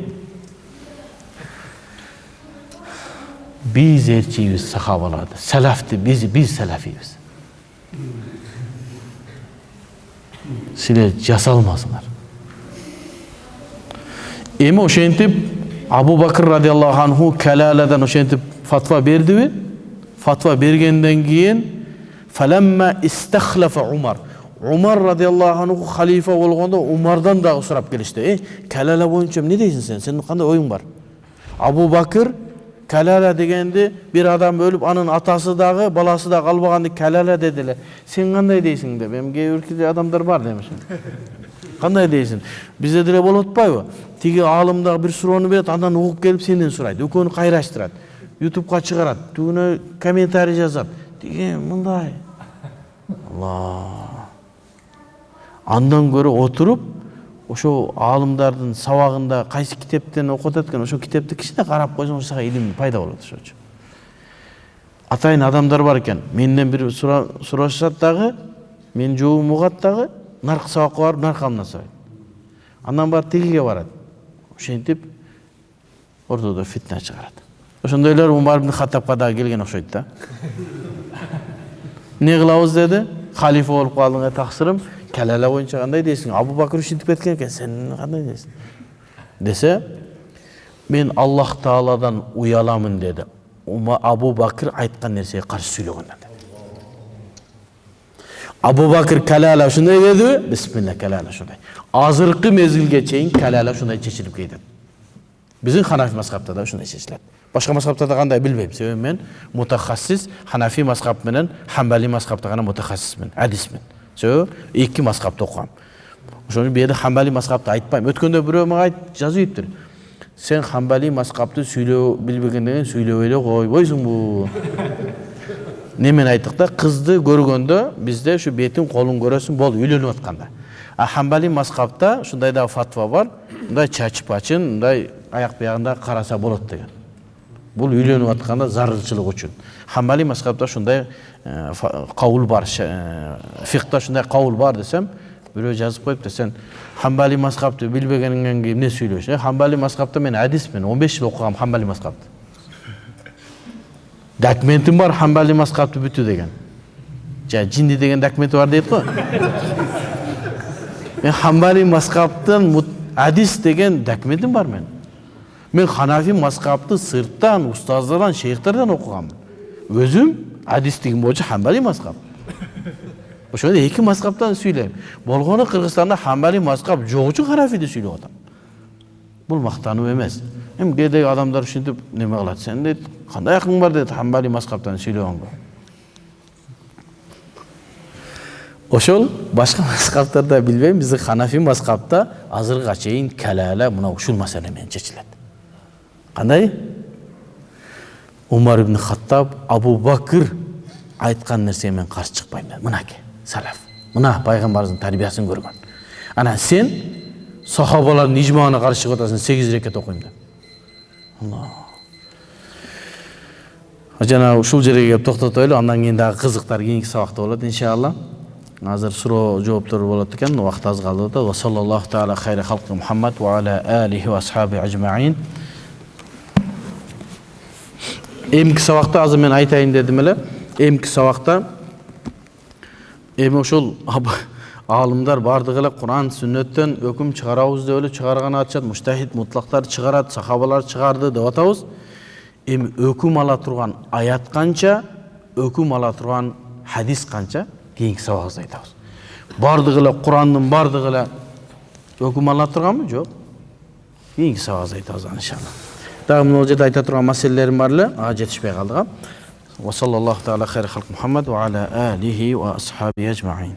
Биз ээрчийбиз сахабаларды, салафты, биз салафийбиз. Силер жасалмасыңар. Эми ошентип Абу Бакр радиаллаху анху калаладан ошентип фатва бердиби? Фатва бергенден кийин фаламма истахлафа Умар. Умар радиаллаху анху халифа болгондо Умардан дагы сурап келишти. Калала боюнча эмне дейсиң сен? Сенин кандай оюң бар? Абу Бакр калала дегенди бир адам өлүп, анын атасы дагы, баласы дагы калбаганды калала дедиле. Сен кандай дейсиң деп, эми кээ адамдар бар демеш. Кандай дейсиң? Бизде деле болуп атпайбы? Тиги алым дагы бир суроону берет, андан угуп келип сенден сурайт. Экөөнү кайраштырат. YouTube'га чыгарат, түгүнө комментарий жазат. Деген мындай. Алла. Андан көрө отуруп, ошо алымдардын сабагында кайсы китептен окуп аткан, ошо китепти кичине карап койсоң, ошо илим пайда болот ошочу. Атайын адамдар бар экен. Менден бир сурашат дагы, мен жообум угат дагы, наркы сабакка барып, наркамдан сурайт. Андан барып тегиге барат. Ошентип ортодо фитна чыгарат. Ошондойлор Умар ибн Хаттабка дагы келген окшойт да. Не кылабыз деди? Халифа болуп калдың, таксырым. Калала боюнча кандай дейсиң? Абу Бакр ушинтип кеткен экен, сен кандай дейсиң? Десе, мен Аллах Тааладан уяламын деди. Абу Бакр айткан нерсеге каршы сүйлөгөндөн деди. Абу Бакр калала ушундай дедиби? Бисмилла, калала ушундай. Азыркы мезгилге чейин калала ушундай чечилип кетет. Биздин Ханафи мазхабта да ушундай чечилет. Башка мазхабтарда кандай билбейм. Себеби мен мутахассис Ханафи мазхаб менен Хамбали мазхабта гана мутахассисмин, адисмин. Себеби эки мазхабты окугам. Ошону бу жерде Хамбали мазхабты айтпайм. Өткөндө бирөө мага жазып ийиптир. Сен Хамбали мазхабты сүйлөө билбегенден сүйлөбөй эле койбойсуңбу? Немен айттык да, кызды көргөндө бизде ушу бетин колун көрөсүң, болду, үйлөнүп атканда. А Хамбали мазхабта ушундай да фатва бар, мындай чачып ачын, мындай аяк биягында караса болот деген. Бул үйлөнүп атканда зарылчылык үчүн. Хамбали мазхабта ушундай кабыл бар, фикта ушундай кабыл бар десем, бирөө жазып коюпту, сен Хамбали мазхабты билбегениңден кийин эмне сүйлөшүң? Хамбали мазхабта мен адисмин, 15 жыл окугам Хамбали мазхабты. Документим бар Хамбали мазхабты бүтү деген. Жинди деген документи бар дейт го. Мен Хамбали мазхабтын адис деген документим бар мен. Мен Ханафи мазхабты сырттан, устаздардан, шейхтерден окугам. Өзүм адистигим боюнча Хамбали мазхаб. Ошондо эки мазхабтан сүйлөйм. Болгону Кыргызстанда Хамбали мазхаб жок үчүн Ханафиди сүйлөп атам. Бул мактануу эмес. Эми кээде адамдар ушинтип неме кылат. Сен дейт, кандай акың бар дейт Хамбали мазхабтан сүйлөгөнгө. Ошол башка мазхабтарда билбейм, биздин Ханафи мазхабта азыркыга чейин калала мына ушул маселе менен чечилет. Кандай? Умар ибн Хаттаб, Абу Бакыр айткан нерсеге мен каршы чыкпайм. Мынаке, салаф. Мына пайгамбарыбыздын тарбиясын көргөн. Анан сен сахабалардын ижмаына каршы чыгып атасың, 8 рекет окуйм деп. Алла. Жана ушул жерге кеп токтотойлу, андан кийин дагы кызыктар кийинки сабакта болот иншалла. Азыр суроо жооптор болот экен, убакыт аз калды да. Ва саллаллаху таала хайра халқи Мухаммад ва аля алихи ва асхаби ажмаин. Эмки сабакта азыр мен айтайын дедим эле. Эмки сабакта эми ошол аалымдар бардыгы эле Куран, сүннөттөн өкүм чыгарабыз деп эле чыгарган атышат, муштахид мутлактар чыгарат, сахабалар чыгарды деп атабыз. Эми өкүм ала турган аят канча, өкүм ала турган хадис канча кийинки сабагыбызда айтабыз. Бардыгы эле Курандын бардыгы эле өкүм ала турганбы? Жок. Кийинки сабагыбызда айтабыз иншалла. Дагы мына жерде айта турган маселелерим бар эле, ага жетишпей калдык. Ва саллаллаху таала хайра халқи Мухаммад ва аля алихи ва асхаби ажмаин.